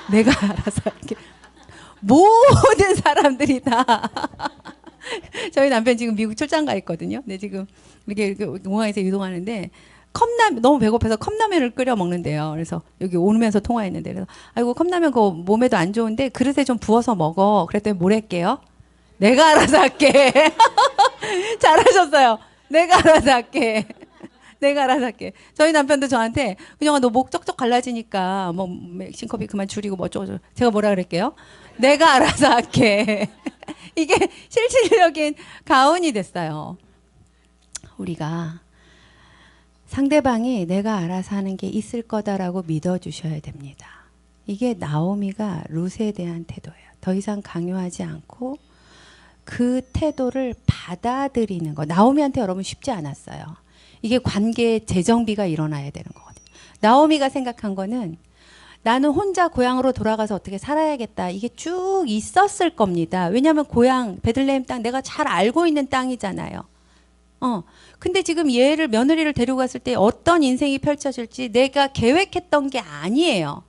내가 알아서 할게. 모든 사람들이 다 저희 남편 지금 미국 출장 가 있거든요. 근데 지금 이렇게 공항에서 이동하는데 컵라면 너무 배고파서 컵라면을 끓여 먹는데요. 그래서 여기 오면서 통화했는데 그래서 아이고 컵라면 그거 몸에도 안 좋은데 그릇에 좀 부어서 먹어. 그랬더니 뭐랄게요? 내가 알아서 할게. 잘하셨어요. 내가 알아서 할게. 내가 알아서 할게. 저희 남편도 저한테 그냥 너 목 쩍쩍 갈라지니까 뭐 맥심커피 그만 줄이고 뭐 어쩌고 제가 뭐라 그럴게요? 내가 알아서 할게. 이게 실질적인 가훈이 됐어요. 우리가 상대방이 내가 알아서 하는 게 있을 거다라고 믿어주셔야 됩니다. 이게 나오미가 룻에 대한 태도예요. 더 이상 강요하지 않고 그 태도를 받아들이는 거. 나오미한테 여러분 쉽지 않았어요. 이게 관계의 재정비가 일어나야 되는 거거든요. 나오미가 생각한 거는 나는 혼자 고향으로 돌아가서 어떻게 살아야겠다. 이게 쭉 있었을 겁니다. 왜냐하면 고향 베들레헴 땅 내가 잘 알고 있는 땅이잖아요. 근데 지금 얘를 며느리를 데리고 갔을 때 어떤 인생이 펼쳐질지 내가 계획했던 게 아니에요.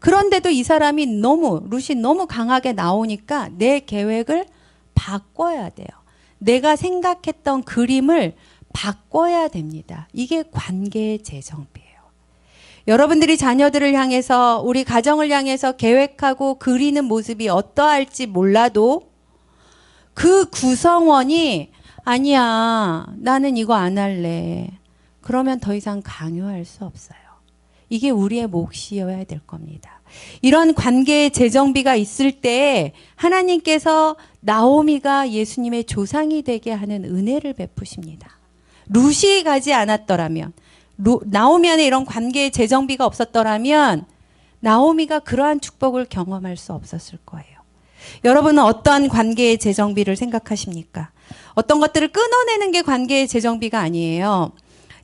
그런데도 이 사람이 룻이 너무 강하게 나오니까 내 계획을 바꿔야 돼요. 내가 생각했던 그림을 바꿔야 됩니다. 이게 관계의 재정비예요. 여러분들이 자녀들을 향해서 우리 가정을 향해서 계획하고 그리는 모습이 어떠할지 몰라도 그 구성원이 아니야 나는 이거 안 할래. 그러면 더 이상 강요할 수 없어요. 이게 우리의 몫이어야 될 겁니다. 이런 관계의 재정비가 있을 때 하나님께서 나오미가 예수님의 조상이 되게 하는 은혜를 베푸십니다. 룻이 가지 않았더라면 나오미 안에 이런 관계의 재정비가 없었더라면 나오미가 그러한 축복을 경험할 수 없었을 거예요. 여러분은 어떠한 관계의 재정비를 생각하십니까? 어떤 것들을 끊어내는 게 관계의 재정비가 아니에요.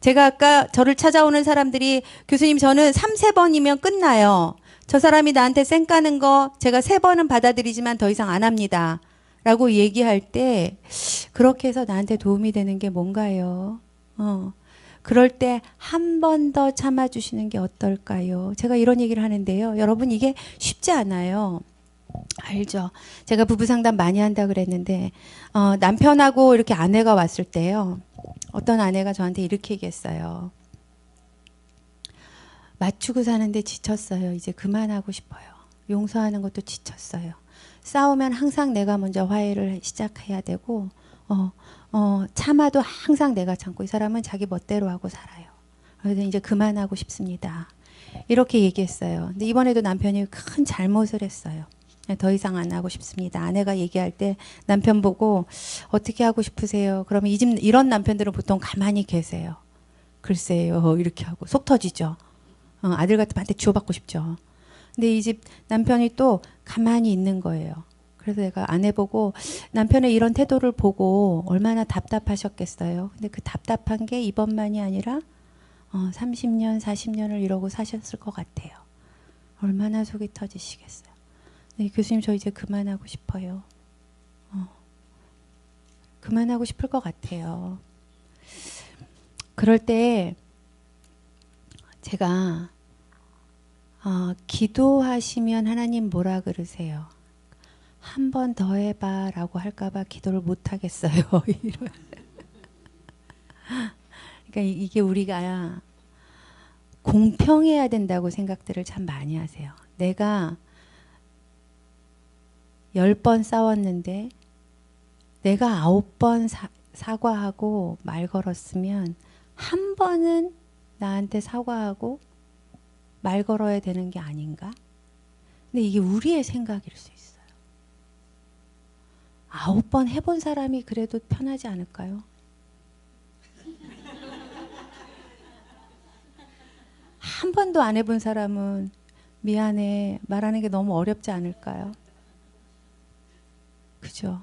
제가 아까 저를 찾아오는 사람들이 교수님 저는 3-4번이면 끝나요. 저 사람이 나한테 쌩 까는 거 제가 3번은 받아들이지만 더 이상 안 합니다. 라고 얘기할 때 그렇게 해서 나한테 도움이 되는 게 뭔가요? 그럴 때 한 번 더 참아주시는 게 어떨까요? 제가 이런 얘기를 하는데요. 여러분 이게 쉽지 않아요. 알죠? 제가 부부 상담 많이 한다 그랬는데 남편하고 이렇게 아내가 왔을 때요. 어떤 아내가 저한테 이렇게 얘기했어요. 맞추고 사는데 지쳤어요. 이제 그만하고 싶어요. 용서하는 것도 지쳤어요. 싸우면 항상 내가 먼저 화해를 시작해야 되고 참아도 항상 내가 참고 이 사람은 자기 멋대로 하고 살아요. 그래서 이제 그만하고 싶습니다. 이렇게 얘기했어요. 근데 이번에도 남편이 큰 잘못을 했어요. 더 이상 안 하고 싶습니다. 아내가 얘기할 때 남편 보고 어떻게 하고 싶으세요? 그러면 이 집 이런 남편들은 보통 가만히 계세요. 글쎄요 이렇게 하고 속 터지죠. 아들 같으면 한테 주워받고 싶죠. 근데 이 집 남편이 또 가만히 있는 거예요. 그래서 내가 아내 보고 남편의 이런 태도를 보고 얼마나 답답하셨겠어요. 근데 그 답답한 게 이번만이 아니라 30년, 40년을 이러고 사셨을 것 같아요. 얼마나 속이 터지시겠어요. 네, 교수님 저 이제 그만하고 싶어요. 그만하고 싶을 것 같아요. 그럴 때 제가 기도하시면 하나님 뭐라 그러세요? 한 번 더 해봐 라고 할까봐 기도를 못 하겠어요. 그러니까 이게 우리가 공평해야 된다고 생각들을 참 많이 하세요. 내가 10번 싸웠는데 내가 9번 사과하고 말 걸었으면 한 번은 나한테 사과하고 말 걸어야 되는 게 아닌가? 근데 이게 우리의 생각일 수 있어요. 9번 해본 사람이 그래도 편하지 않을까요? 한 번도 안 해본 사람은 미안해 말하는 게 너무 어렵지 않을까요? 그죠?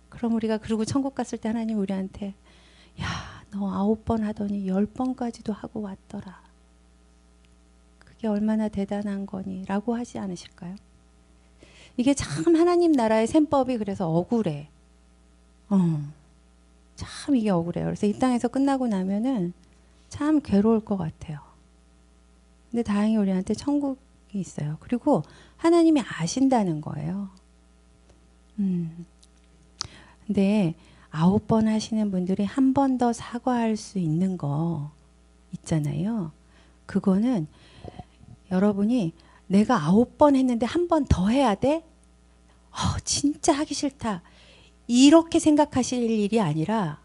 그럼 우리가 그리고 천국 갔을 때 하나님 우리한테 야, 너 9번 하더니 10번까지도 하고 왔더라. 그게 얼마나 대단한 거니? 라고 하지 않으실까요? 이게 참 하나님 나라의 셈법이 그래서 억울해. 참 이게 억울해요. 그래서 이 땅에서 끝나고 나면은 참 괴로울 것 같아요. 근데 다행히 우리한테 천국이 있어요. 그리고 하나님이 아신다는 거예요. 근데 9번 하시는 분들이 한 번 더 사과할 수 있는 거 있잖아요. 그거는 여러분이 내가 9번 했는데 한 번 더 해야 돼? 진짜 하기 싫다. 이렇게 생각하실 일이 아니라,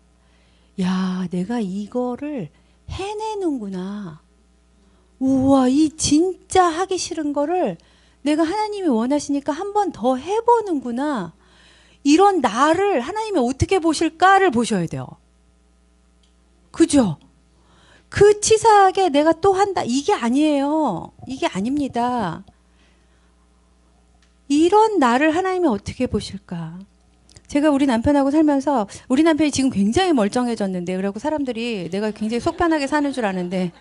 야, 내가 이거를 해내는구나. 우와, 이 진짜 하기 싫은 거를 내가 하나님이 원하시니까 한 번 더 해보는구나. 이런 나를 하나님이 어떻게 보실까를 보셔야 돼요. 그죠? 그 치사하게 내가 또 한다. 이게 아니에요. 이게 아닙니다. 이런 나를 하나님이 어떻게 보실까? 제가 우리 남편하고 살면서 우리 남편이 지금 굉장히 멀쩡해졌는데 그래갖고 사람들이 내가 굉장히 속 편하게 사는 줄 아는데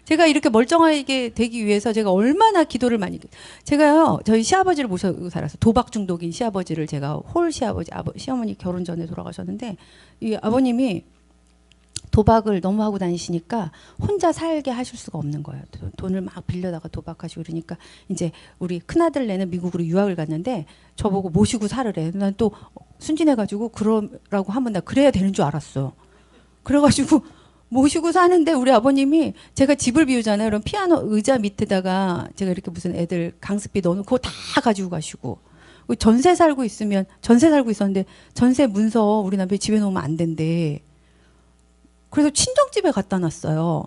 제가 이렇게 멀쩡하게 되기 위해서 제가 얼마나 기도를 많이 제가요 저희 시아버지를 모시고 살아서 도박 중독인 시아버지를 제가 홀 시아버지 시어머니 결혼 전에 돌아가셨는데 이 아버님이 도박을 너무 하고 다니시니까 혼자 살게 하실 수가 없는 거예요. 돈을 막 빌려다가 도박하시고 그러니까 이제 우리 큰아들네는 미국으로 유학을 갔는데 저보고 모시고 살으래. 난 또 순진해가지고 그러라고 하면 나 그래야 되는 줄 알았어. 그래가지고 모시고 사는데 우리 아버님이 제가 집을 비우잖아요. 그럼 피아노 의자 밑에다가 제가 이렇게 무슨 애들 강습비 넣어놓고 그거 다 가지고 가시고 전세 살고 있었는데 전세 문서 우리 남편이 집에 놓으면 안 된대. 그래서 친정집에 갖다 놨어요.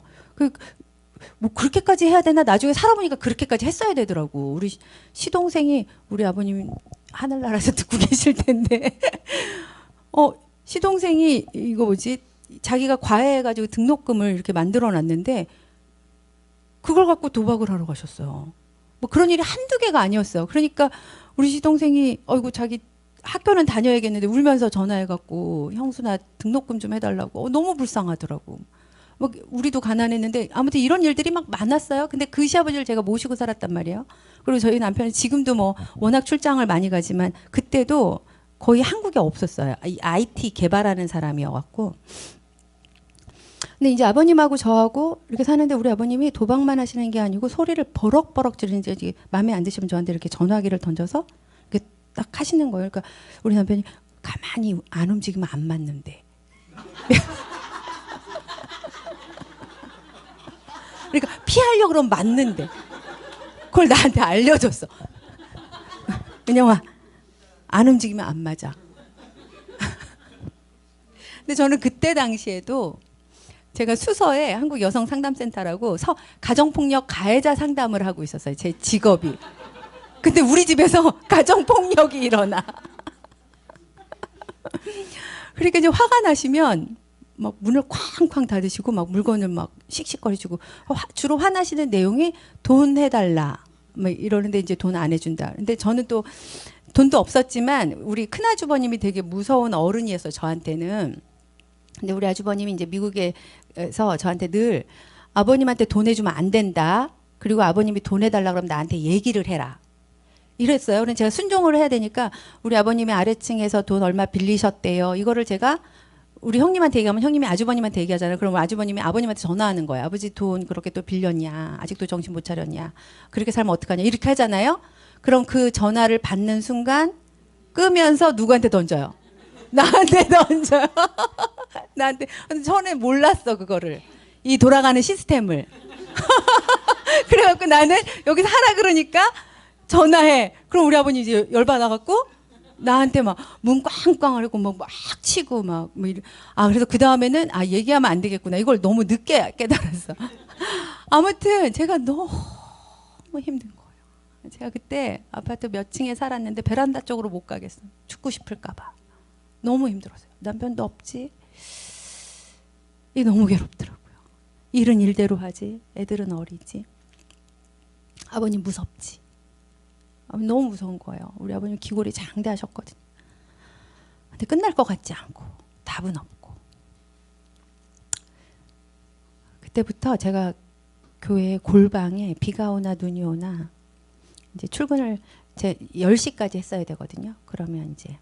뭐 그렇게까지 해야 되나? 나중에 살아보니까 그렇게까지 했어야 되더라고. 우리 시동생이 우리 아버님 하늘나라에서 듣고 계실 텐데 시동생이 이거 뭐지? 자기가 과외해가지고 등록금을 이렇게 만들어놨는데 그걸 갖고 도박을 하러 가셨어요. 뭐 그런 일이 한두 개가 아니었어요. 그러니까 우리 시동생이 자기 학교는 다녀야겠는데 울면서 전화해갖고 형수나 등록금 좀 해달라고 너무 불쌍하더라고. 뭐 우리도 가난했는데 아무튼 이런 일들이 막 많았어요. 근데 그 시아버지를 제가 모시고 살았단 말이에요. 그리고 저희 남편은 지금도 뭐 워낙 출장을 많이 가지만 그때도 거의 한국에 없었어요. 이 IT 개발하는 사람이어갖고. 근데 이제 아버님하고 저하고 이렇게 사는데 우리 아버님이 도박만 하시는 게 아니고 소리를 버럭버럭 지르는지 마음에 안 드시면 저한테 이렇게 전화기를 던져서 이렇게 딱 하시는 거예요. 그러니까 우리 남편이 가만히 안 움직이면 안 맞는데. 그러니까 피하려고 그러면 맞는데. 그걸 나한테 알려줬어. 은영아, 안 움직이면 안 맞아. 근데 저는 그때 당시에도 제가 수서에 한국여성상담센터라고 가정폭력 가해자 상담을 하고 있었어요. 제 직업이. 근데 우리 집에서 가정폭력이 일어나. 그러니까 이제 화가 나시면 막 문을 쾅쾅 닫으시고 막 물건을 막 씩씩거리시고 주로 화나시는 내용이 돈 해달라 뭐 이러는데 이제 돈 안 해준다. 근데 저는 또 돈도 없었지만 우리 큰아주버님이 되게 무서운 어른이었어요. 저한테는. 근데 우리 아주버님이 이제 미국에서 저한테 늘 아버님한테 돈 해주면 안 된다. 그리고 아버님이 돈 해달라 그러면 나한테 얘기를 해라. 이랬어요. 그래서 제가 순종을 해야 되니까 우리 아버님이 아래층에서 돈 얼마 빌리셨대요. 이거를 제가 우리 형님한테 얘기하면 형님이 아주버님한테 얘기하잖아요. 그러면 아주버님이 아버님한테 전화하는 거예요. 아버지 돈 그렇게 또 빌렸냐. 아직도 정신 못 차렸냐. 그렇게 살면 어떡하냐. 이렇게 하잖아요. 그럼 그 전화를 받는 순간 끄면서 누구한테 던져요. 나한테 던져요. 나한테. 근데 전에 몰랐어 그거를. 이 돌아가는 시스템을. 그래갖고 나는 여기서 하라 그러니까 전화해. 그럼 우리 아버님 이제 열받아갖고 나한테 막 문 꽝꽝 하고 막 치고 막 뭐 그래서 그 다음에는 얘기하면 안 되겠구나. 이걸 너무 늦게 깨달았어. 아무튼 제가 너무 힘든 거예요. 제가 그때 아파트 몇 층에 살았는데 베란다 쪽으로 못 가겠어. 죽고 싶을까봐. 너무 힘들었어요. 남편도 없지. 이게 너무 괴롭더라고요. 일은 일대로 하지. 애들은 어리지. 아버님 무섭지. 너무 무서운 거예요. 우리 아버님 기골이 장대하셨거든요. 근데 끝날 것 같지 않고 답은 없고. 그때부터 제가 교회 골방에 비가 오나 눈이 오나 이제 출근을 제 10시까지 했어야 되거든요. 그러면 이제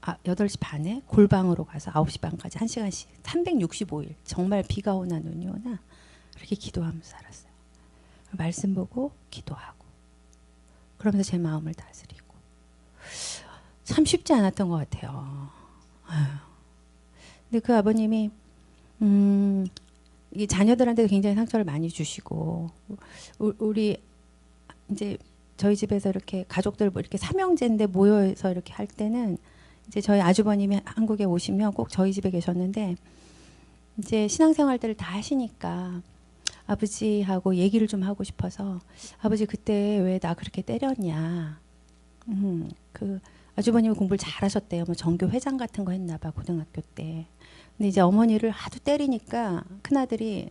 8시 반에 골방으로 가서 9시 반까지 1시간씩 365일 정말 비가 오나 눈이 오나 그렇게 기도하면서 살았어요. 말씀 보고 기도하고 그러면서 제 마음을 다스리고 참 쉽지 않았던 것 같아요. 근데 그 아버님이 이 자녀들한테도 굉장히 상처를 많이 주시고 우리 이제 저희 집에서 이렇게 가족들 뭐 이렇게 삼형제인데 모여서 이렇게 할 때는 이제 저희 아주버님이 한국에 오시면 꼭 저희 집에 계셨는데 이제 신앙생활들을 다 하시니까 아버지하고 얘기를 좀 하고 싶어서 아버지 그때 왜 나 그렇게 때렸냐. 그 아주버님이 공부를 잘하셨대요. 뭐 전교 회장 같은 거 했나 봐 고등학교 때. 근데 이제 어머니를 하도 때리니까 큰아들이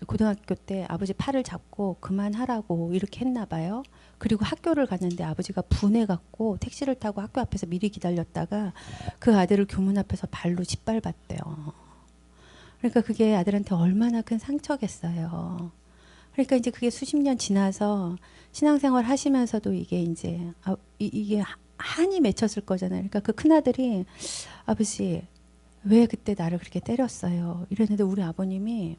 고등학교 때 아버지 팔을 잡고 그만하라고 이렇게 했나 봐요. 그리고 학교를 갔는데 아버지가 분해갖고 택시를 타고 학교 앞에서 미리 기다렸다가 그 아들을 교문 앞에서 발로 짓밟았대요. 그러니까 그게 아들한테 얼마나 큰 상처겠어요. 그러니까 이제 그게 수십 년 지나서 신앙생활 하시면서도 이게 이제 이게 한이 맺혔을 거잖아요. 그러니까 그 큰아들이 아버지 왜 그때 나를 그렇게 때렸어요. 이랬는데 우리 아버님이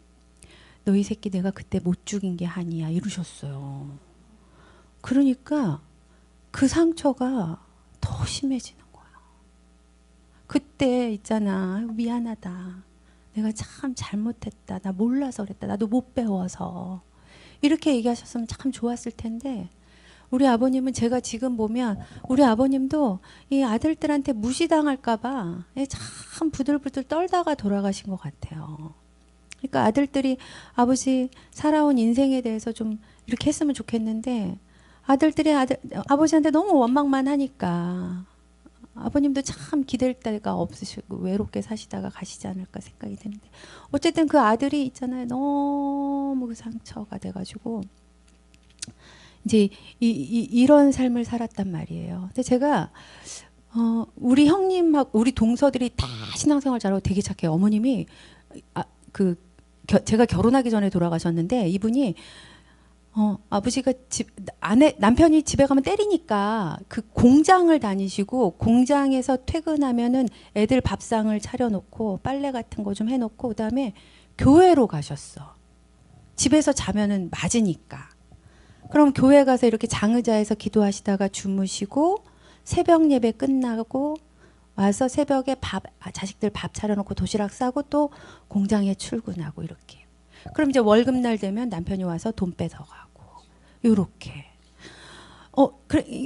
너 이 새끼 내가 그때 못 죽인 게 한이야 이러셨어요. 그러니까 그 상처가 더 심해지는 거야. 그때 있잖아 미안하다. 내가 참 잘못했다. 나 몰라서 그랬다. 나도 못 배워서. 이렇게 얘기하셨으면 참 좋았을 텐데 우리 아버님은 제가 지금 보면 우리 아버님도 이 아들들한테 무시당할까 봐 참 부들부들 떨다가 돌아가신 것 같아요. 그러니까 아들들이 아버지 살아온 인생에 대해서 좀 이렇게 했으면 좋겠는데 아들들이 아버지한테 너무 원망만 하니까 아버님도 참 기댈 데가 없으시고 외롭게 사시다가 가시지 않을까 생각이 드는데 어쨌든 그 아들이 있잖아요. 너무 그 상처가 돼가지고 이제 이런 삶을 살았단 말이에요. 근데 제가 우리 형님하고 우리 동서들이 다 신앙생활 잘하고 되게 착해요. 어머님이 제가 결혼하기 전에 돌아가셨는데 이분이 아버지가 남편이 집에 가면 때리니까 그 공장을 다니시고 공장에서 퇴근하면은 애들 밥상을 차려놓고 빨래 같은 거 좀 해놓고 그다음에 교회로 가셨어. 집에서 자면은 맞으니까. 그럼 교회 가서 이렇게 장의자에서 기도하시다가 주무시고 새벽 예배 끝나고 와서 새벽에 자식들 밥 차려놓고 도시락 싸고 또 공장에 출근하고 이렇게. 그럼 이제 월급날 되면 남편이 와서 돈 뺏어가고 요렇게.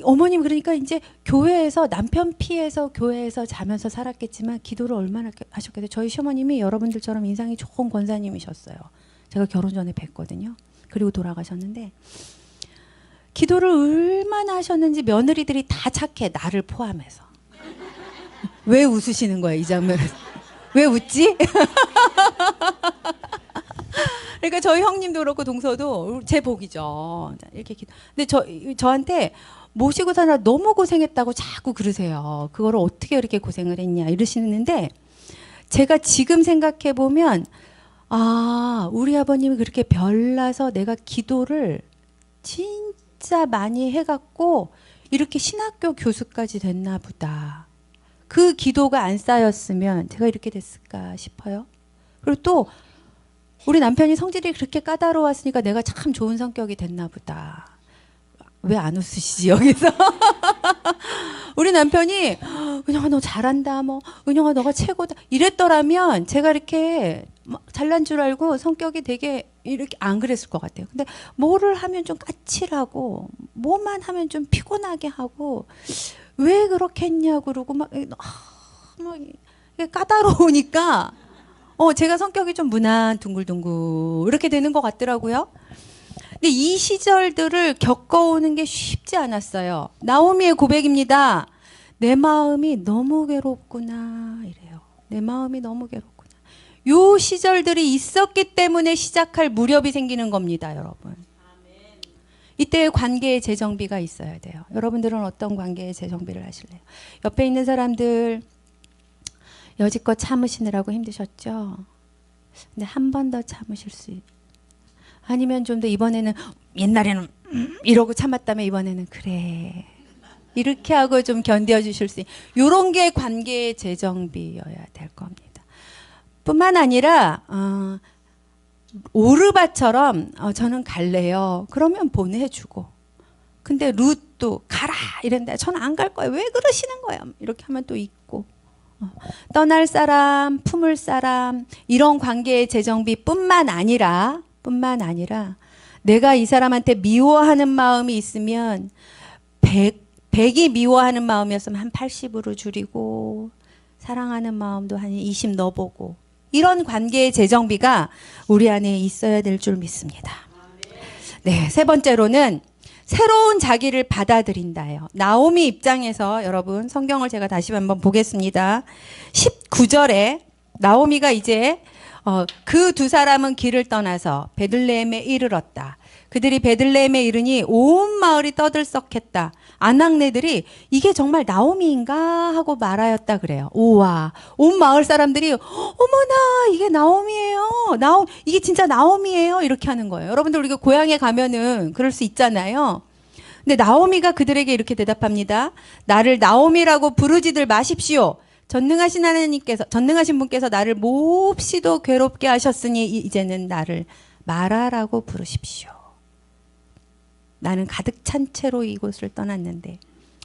어머님 그러니까 이제 교회에서 남편 피해서 교회에서 자면서 살았겠지만 기도를 얼마나 하셨겠어요. 저희 시어머님이 여러분들처럼 인상이 좋은 권사님이셨어요. 제가 결혼 전에 뵀거든요. 그리고 돌아가셨는데 기도를 얼마나 하셨는지 며느리들이 다 착해. 나를 포함해서. 왜 웃으시는 거야 이 장면을. 왜 웃지? 그러니까 저희 형님도 그렇고 동서도 제 복이죠. 이렇게 근데 저한테 모시고 사느라 너무 고생했다고 자꾸 그러세요. 그거를 어떻게 그렇게 고생을 했냐 이러시는데 제가 지금 생각해 보면 우리 아버님이 그렇게 별나서 내가 기도를 진짜 많이 해갖고 이렇게 신학교 교수까지 됐나 보다. 그 기도가 안 쌓였으면 제가 이렇게 됐을까 싶어요. 그리고 또 우리 남편이 성질이 그렇게 까다로웠으니까 내가 참 좋은 성격이 됐나 보다. 왜 안 웃으시지 여기서? 우리 남편이 은영아 너 잘한다 뭐 은영아 너가 최고다 이랬더라면 제가 이렇게 잘난 줄 알고 성격이 되게 이렇게 안 그랬을 것 같아요. 근데 뭐를 하면 좀 까칠하고 뭐만 하면 좀 피곤하게 하고 왜 그렇게 했냐고 그러고 막 까다로우니까 제가 성격이 좀 무난 둥글둥글 이렇게 되는 것 같더라고요. 근데 이 시절들을 겪어오는 게 쉽지 않았어요. 나오미의 고백입니다. 내 마음이 너무 괴롭구나 이래요. 내 마음이 너무 괴롭구나. 요 시절들이 있었기 때문에 시작할 무렵이 생기는 겁니다, 여러분. 이때 관계의 재정비가 있어야 돼요. 여러분들은 어떤 관계의 재정비를 하실래요? 옆에 있는 사람들 여지껏 참으시느라고 힘드셨죠? 근데 한 번 더 참으실 수 아니면 좀 더 이번에는 옛날에는 이러고 참았다면 이번에는 그래. 이렇게 하고 좀 견뎌주실 수 있는 요런 게 관계의 재정비여야 될 겁니다. 뿐만 아니라 오르바처럼 저는 갈래요. 그러면 보내주고. 근데 룻도 가라 이랬는데 저는 안 갈 거예요. 왜 그러시는 거예요? 이렇게 하면 또 있고. 떠날 사람, 품을 사람 이런 관계의 재정비뿐만 아니라 내가 이 사람한테 미워하는 마음이 있으면 100이 미워하는 마음이었으면 한 80으로 줄이고 사랑하는 마음도 한 20 넣어보고 이런 관계의 재정비가 우리 안에 있어야 될 줄 믿습니다. 네, 세 번째로는 새로운 자기를 받아들인다예요. 나오미 입장에서 여러분 성경을 제가 다시 한번 보겠습니다. 19절에 나오미가 이제 그 두 사람은 길을 떠나서 베들레헴에 이르렀다. 그들이 베들레헴에 이르니 온 마을이 떠들썩했다. 아낙네들이 이게 정말 나오미인가 하고 말하였다 그래요. 우와, 온 마을 사람들이 어머나 이게 나오미예요. 이게 진짜 나오미예요. 이렇게 하는 거예요. 여러분들 우리가 고향에 가면은 그럴 수 있잖아요. 근데 나오미가 그들에게 이렇게 대답합니다. 나를 나오미라고 부르지들 마십시오. 전능하신 분께서 나를 몹시도 괴롭게 하셨으니 이제는 나를 마라라고 부르십시오. 나는 가득 찬 채로 이곳을 떠났는데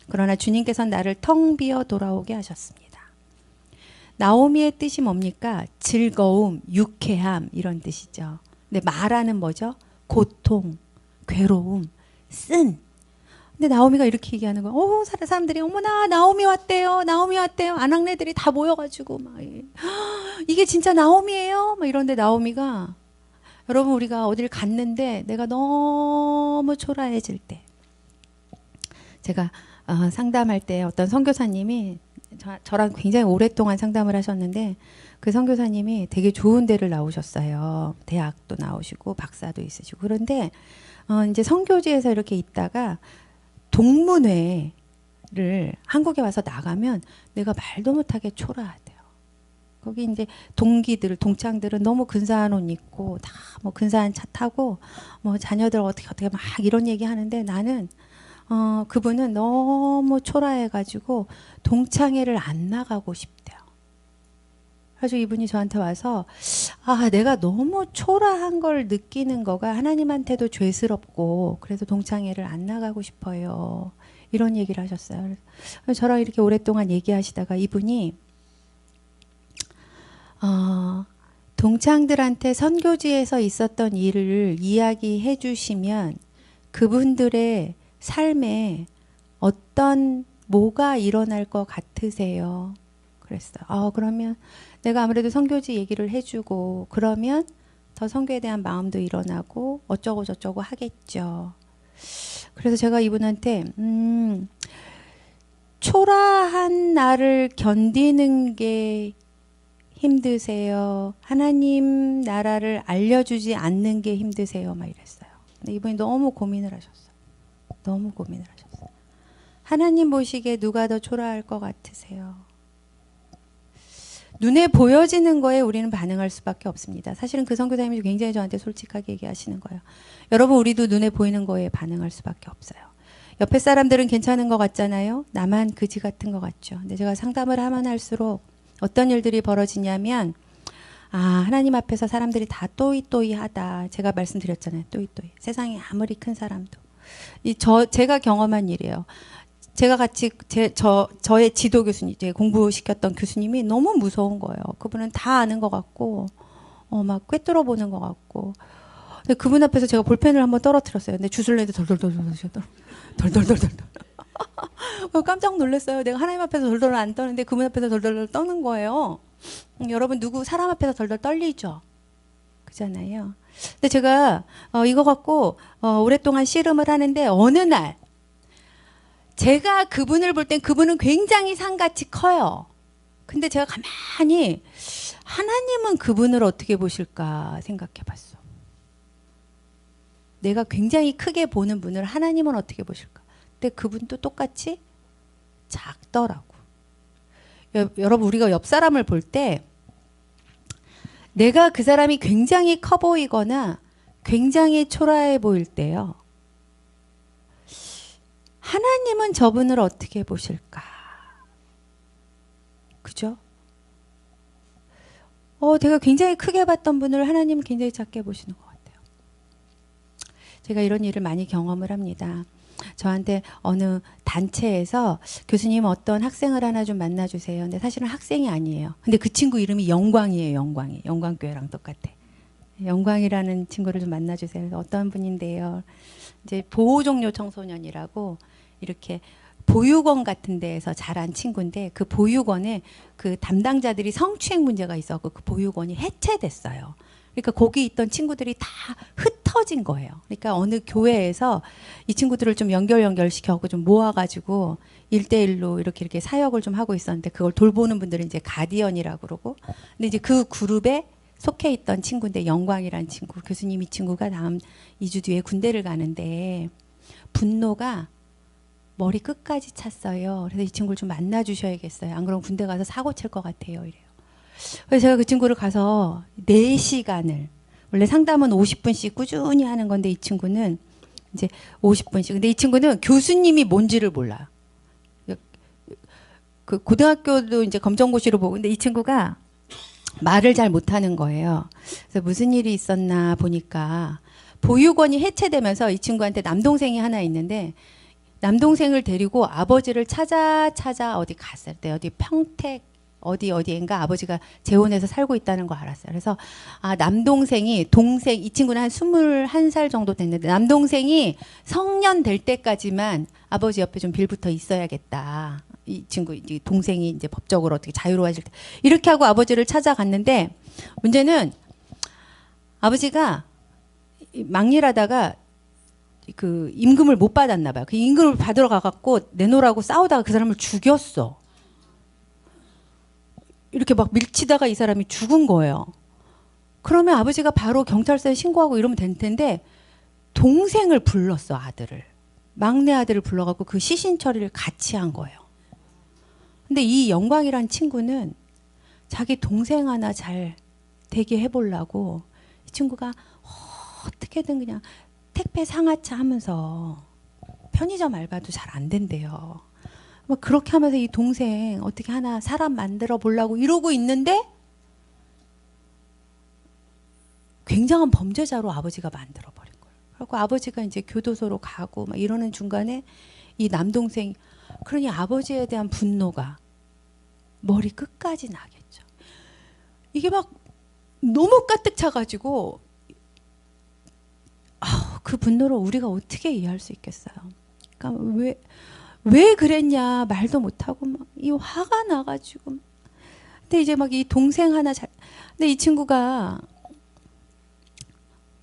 그러나 주님께서는 나를 텅 비어 돌아오게 하셨습니다. 나오미의 뜻이 뭡니까? 즐거움, 유쾌함 이런 뜻이죠. 근데 마라는 뭐죠? 고통, 괴로움, 쓴. 근데 나오미가 이렇게 얘기하는 거예요. 사람들이 어머나 나오미 왔대요. 나오미 왔대요. 아낙네들이 다 모여가지고 막 이게 진짜 나오미예요? 막 이런데 나오미가 여러분 우리가 어딜 갔는데 내가 너무 초라해질 때 제가 상담할 때 어떤 선교사님이 저랑 굉장히 오랫동안 상담을 하셨는데 그 선교사님이 되게 좋은 데를 나오셨어요. 대학도 나오시고 박사도 있으시고 그런데 이제 선교지에서 이렇게 있다가 동문회를 한국에 와서 나가면 내가 말도 못하게 초라하대요. 거기 이제 동창들은 너무 근사한 옷 입고 다 뭐 근사한 차 타고 뭐 자녀들 어떻게 막 이런 얘기 하는데 나는 그분은 너무 초라해가지고 동창회를 안 나가고 싶대요. 그래서 이분이 저한테 와서 내가 너무 초라한 걸 느끼는 거가 하나님한테도 죄스럽고 그래서 동창회를 안 나가고 싶어요. 이런 얘기를 하셨어요. 그래서 저랑 이렇게 오랫동안 얘기하시다가 이분이 동창들한테 선교지에서 있었던 일을 이야기해 주시면 그분들의 삶에 뭐가 일어날 것 같으세요? 그랬어요. 그러면 내가 아무래도 선교지 얘기를 해주고 그러면 더 선교에 대한 마음도 일어나고 어쩌고 저쩌고 하겠죠. 그래서 제가 이분한테 초라한 나를 견디는 게 힘드세요? 하나님 나라를 알려주지 않는 게 힘드세요? 막 이랬어요. 근데 이분이 너무 고민을 하셨어요. 너무 고민을 하셨어요. 하나님 보시기에 누가 더 초라할 것 같으세요? 눈에 보여지는 거에 우리는 반응할 수밖에 없습니다. 사실은 그 선교사님이 굉장히 저한테 솔직하게 얘기하시는 거예요. 여러분 우리도 눈에 보이는 거에 반응할 수밖에 없어요. 옆에 사람들은 괜찮은 것 같잖아요. 나만 그지 같은 것 같죠. 근데 제가 상담을 하면 할수록 어떤 일들이 벌어지냐면 하나님 앞에서 사람들이 다 또이또이하다. 제가 말씀드렸잖아요. 또이또이. 세상에 아무리 큰 사람도. 제가 경험한 일이에요. 제가 같이 저의 지도 교수님, 제 공부시켰던 교수님이 너무 무서운 거예요. 그분은 다 아는 것 같고 막 꿰뚫어 보는 것 같고. 근데 그분 앞에서 제가 볼펜을 한번 떨어뜨렸어요. 근데 주술래도 덜덜덜덜. 깜짝 놀랐어요. 내가 하나님 앞에서 덜덜 안 떠는데 그분 앞에서 덜덜 떠는 거예요. 여러분 누구 사람 앞에서 덜덜 떨리죠? 그잖아요. 근데 제가 이거 갖고 오랫동안 씨름을 하는데 어느 날 제가 그분을 볼 땐 그분은 굉장히 산같이 커요. 근데 제가 가만히 하나님은 그분을 어떻게 보실까 생각해 봤어. 내가 굉장히 크게 보는 분을 하나님은 어떻게 보실까? 근데 그분도 똑같이 작더라고. 여러분 우리가 옆 사람을 볼 때 내가 그 사람이 굉장히 커 보이거나 굉장히 초라해 보일 때요. 하나님은 저분을 어떻게 보실까? 그죠? 제가 굉장히 크게 봤던 분을 하나님은 굉장히 작게 보시는 것 같아요. 제가 이런 일을 많이 경험을 합니다. 저한테 어느 단체에서 교수님 어떤 학생을 하나 좀 만나주세요. 근데 사실은 학생이 아니에요. 근데 그 친구 이름이 영광이에요. 영광이. 영광교회랑 똑같아. 영광이라는 친구를 좀 만나주세요. 그래서 어떤 분인데요. 이제 보호종료 청소년이라고 이렇게 보육원 같은 데에서 자란 친구인데 그 보육원에 그 담당자들이 성추행 문제가 있었고 그 보육원이 해체됐어요. 그러니까 거기 있던 친구들이 다 흩어진 거예요. 그러니까 어느 교회에서 이 친구들을 좀 연결시켜서 좀 모아가지고 1대1로 이렇게 사역을 좀 하고 있었는데 그걸 돌보는 분들은 이제 가디언이라고 그러고 근데 이제 그 그룹에 속해 있던 친구인데 영광이라는 친구 교수님 이 친구가 다음 2주 뒤에 군대를 가는데 분노가 머리 끝까지 찼어요. 그래서 이 친구를 좀 만나 주셔야겠어요. 안 그러면 군대 가서 사고 칠 것 같아요. 이래요. 그래서 제가 그 친구를 가서 4시간을 원래 상담은 50분씩 꾸준히 하는 건데 이 친구는 이제 50분씩. 근데 이 친구는 교수님이 뭔지를 몰라요. 그 고등학교도 이제 검정고시로 보고 근데 이 친구가 말을 잘 못하는 거예요. 그래서 무슨 일이 있었나 보니까 보육원이 해체되면서 이 친구한테 남동생이 하나 있는데 남동생을 데리고 아버지를 찾아 어디 갔을 때 어디 평택 어디인가 아버지가 재혼해서 살고 있다는 거 알았어요. 그래서 남동생이 이 친구는 한 21살 정도 됐는데 남동생이 성년 될 때까지만 아버지 옆에 좀 빌붙어 있어야겠다. 이 친구 이 동생이 이제 법적으로 어떻게 자유로워질 때 이렇게 하고 아버지를 찾아갔는데 문제는 아버지가 막일하다가 그 임금을 못 받았나 봐요. 그 임금을 받으러 가갖고 내놓으라고 싸우다가 그 사람을 죽였어. 이렇게 막 밀치다가 이 사람이 죽은 거예요. 그러면 아버지가 바로 경찰서에 신고하고 이러면 될 텐데 동생을 불렀어. 아들을. 막내 아들을 불러갖고 그 시신 처리를 같이 한 거예요. 근데 이 영광이란 친구는 자기 동생 하나 잘 되게 해보려고 이 친구가 어떻게든 그냥 택배 상하차 하면서 편의점 알바도 잘 안 된대요. 막 그렇게 하면서 이 동생 어떻게 하나 사람 만들어 보려고 이러고 있는데 굉장한 범죄자로 아버지가 만들어 버린 거예요. 그리고 아버지가 이제 교도소로 가고 막 이러는 중간에 이 남동생 그러니 아버지에 대한 분노가 머리 끝까지 나겠죠. 이게 막 너무 가득 차가지고 그 분노를 우리가 어떻게 이해할 수 있겠어요. 그러니까 왜 그랬냐 말도 못하고 막 이 화가 나가지고 근데 이제 막 이 동생 하나 근데 이 친구가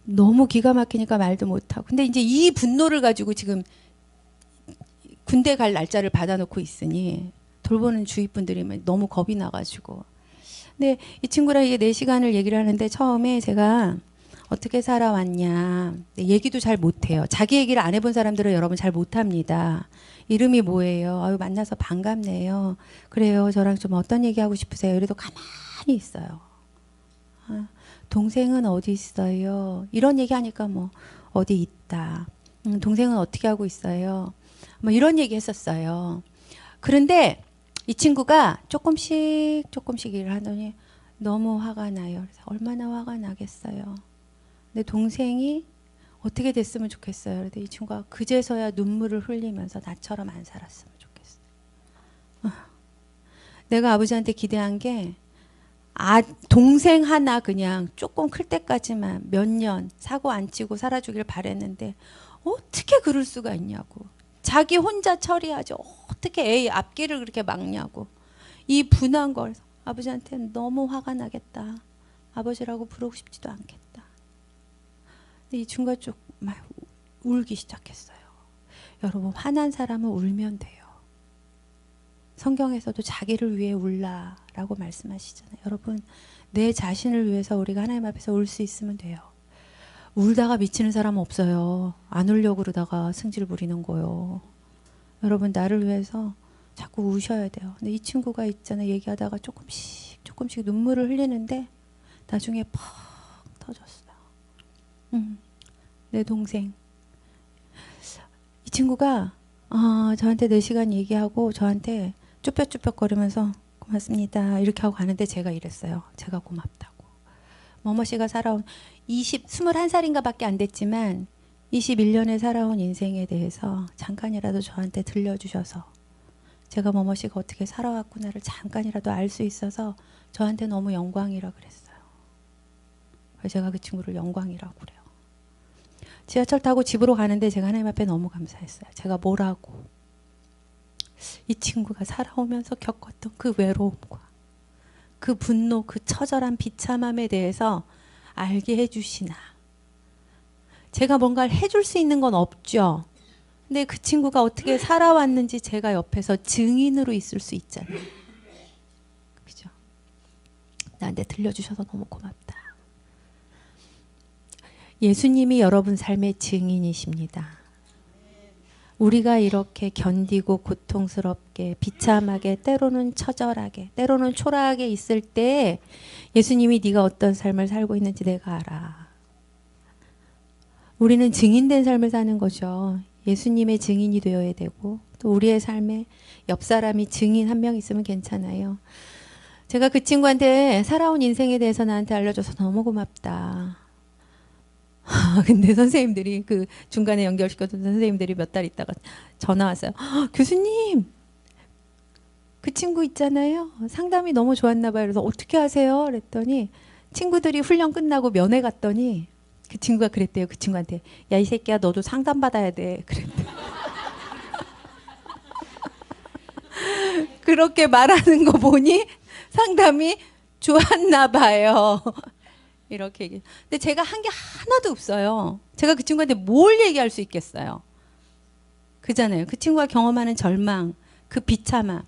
너무 기가 막히니까 말도 못하고 근데 이제 이 분노를 가지고 지금 군대 갈 날짜를 받아놓고 있으니 돌보는 주위 분들이 너무 겁이 나가지고 근데 이 친구랑 이게 4시간을 얘기를 하는데 처음에 제가 어떻게 살아왔냐 얘기도 잘 못해요. 자기 얘기를 안 해본 사람들은 여러분 잘 못합니다. 이름이 뭐예요? 아유 만나서 반갑네요. 그래요. 저랑 좀 어떤 얘기하고 싶으세요? 이래도 가만히 있어요. 동생은 어디 있어요? 이런 얘기하니까 뭐 어디 있다. 동생은 어떻게 하고 있어요? 뭐 이런 얘기 했었어요. 그런데 이 친구가 조금씩 일을 하더니 너무 화가 나요. 그래서 얼마나 화가 나겠어요. 내 동생이 어떻게 됐으면 좋겠어요. 그런데 이 친구가 그제서야 눈물을 흘리면서 나처럼 안 살았으면 좋겠어요. 내가 아버지한테 기대한 게 동생 하나 그냥 조금 클 때까지만 몇 년 사고 안 치고 살아주길 바랬는데 어떻게 그럴 수가 있냐고. 자기 혼자 처리하죠. 어떻게 애 앞길을 그렇게 막냐고. 이 분한 걸 아버지한테는 너무 화가 나겠다. 아버지라고 부르고 싶지도 않겠다. 근데 이 친구가 좀 막 울기 시작했어요. 여러분 화난 사람은 울면 돼요. 성경에서도 자기를 위해 울라라고 말씀하시잖아요. 여러분 내 자신을 위해서 우리가 하나님 앞에서 울 수 있으면 돼요. 울다가 미치는 사람은 없어요. 안 울려고 그러다가 승질 부리는 거요. 여러분 나를 위해서 자꾸 우셔야 돼요. 근데 이 친구가 있잖아요. 얘기하다가 조금씩 눈물을 흘리는데 나중에 팍 터졌어요. 내 동생. 이 친구가 저한테 4시간 얘기하고 저한테 쭈뼛쭈뼛거리면서 고맙습니다 이렇게 하고 가는데 제가 이랬어요. 제가 고맙다고. 머머씨가 살아온 21살인가 밖에 안 됐지만 21년에 살아온 인생에 대해서 잠깐이라도 저한테 들려주셔서 제가 머머씨가 어떻게 살아왔구나를 잠깐이라도 알 수 있어서 저한테 너무 영광이라 그랬어요. 그래서 제가 그 친구를 영광이라고 그래요. 지하철 타고 집으로 가는데 제가 하나님 앞에 너무 감사했어요. 제가 뭐라고 이 친구가 살아오면서 겪었던 그 외로움과 그 분노, 그 처절한 비참함에 대해서 알게 해주시나. 제가 뭔가를 해줄 수 있는 건 없죠. 근데 그 친구가 어떻게 살아왔는지 제가 옆에서 증인으로 있을 수 있잖아요. 그죠? 나한테 들려주셔서 너무 고맙다. 예수님이 여러분 삶의 증인이십니다. 우리가 이렇게 견디고 고통스럽게 비참하게 때로는 처절하게 때로는 초라하게 있을 때 예수님이 네가 어떤 삶을 살고 있는지 내가 알아. 우리는 증인된 삶을 사는 거죠. 예수님의 증인이 되어야 되고 또 우리의 삶에 옆 사람이 증인 한 명 있으면 괜찮아요. 제가 그 친구한테 살아온 인생에 대해서 나한테 알려줘서 너무 고맙다. 근데 선생님들이 그 중간에 연결시켜준 선생님들이 몇 달 있다가 전화 왔어요. 교수님 그 친구 있잖아요. 상담이 너무 좋았나 봐요. 그래서 어떻게 하세요? 그랬더니 친구들이 훈련 끝나고 면회 갔더니 그 친구가 그랬대요. 그 친구한테 야 이 새끼야 너도 상담 받아야 돼. 그랬대. 그렇게 말하는 거 보니 상담이 좋았나 봐요. 이렇게 얘기. 근데 제가 한 게 하나도 없어요. 제가 그 친구한테 뭘 얘기할 수 있겠어요. 그잖아요. 그 친구가 경험하는 절망, 그 비참함.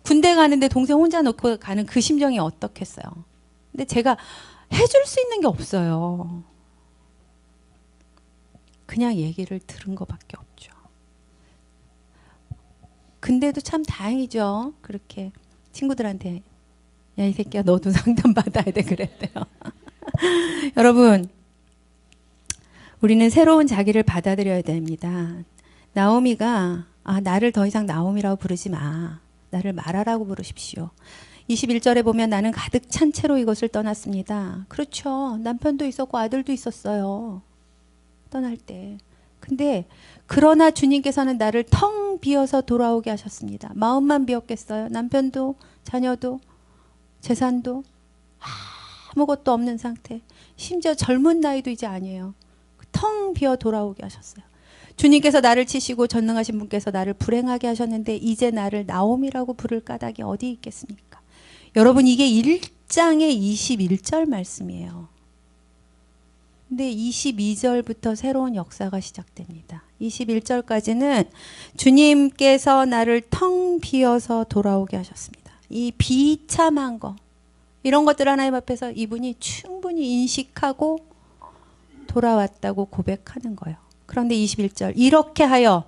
군대 가는데 동생 혼자 놓고 가는 그 심정이 어떻겠어요. 근데 제가 해줄 수 있는 게 없어요. 그냥 얘기를 들은 것밖에 없죠. 근데도 참 다행이죠. 그렇게 친구들한테 야 이 새끼야 너도 상담 받아야 돼 그랬대요. 여러분 우리는 새로운 자기를 받아들여야 됩니다. 나오미가 나를 더 이상 나오미라고 부르지 마. 나를 마라라고 부르십시오. 21절에 보면 나는 가득 찬 채로 이것을 떠났습니다. 그렇죠. 남편도 있었고 아들도 있었어요. 떠날 때. 근데 그러나 주님께서는 나를 텅 비어서 돌아오게 하셨습니다. 마음만 비었겠어요. 남편도 자녀도 재산도 아무것도 없는 상태. 심지어 젊은 나이도 이제 아니에요. 텅 비어 돌아오게 하셨어요. 주님께서 나를 치시고 전능하신 분께서 나를 불행하게 하셨는데 이제 나를 나옴이라고 부를 까닭이 어디 있겠습니까? 여러분 이게 1장의 21절 말씀이에요. 근데 22절부터 새로운 역사가 시작됩니다. 21절까지는 주님께서 나를 텅 비어서 돌아오게 하셨습니다. 이 비참한 거 이런 것들 하나님 앞에서 이분이 충분히 인식하고 돌아왔다고 고백하는 거예요. 그런데 21절 이렇게 하여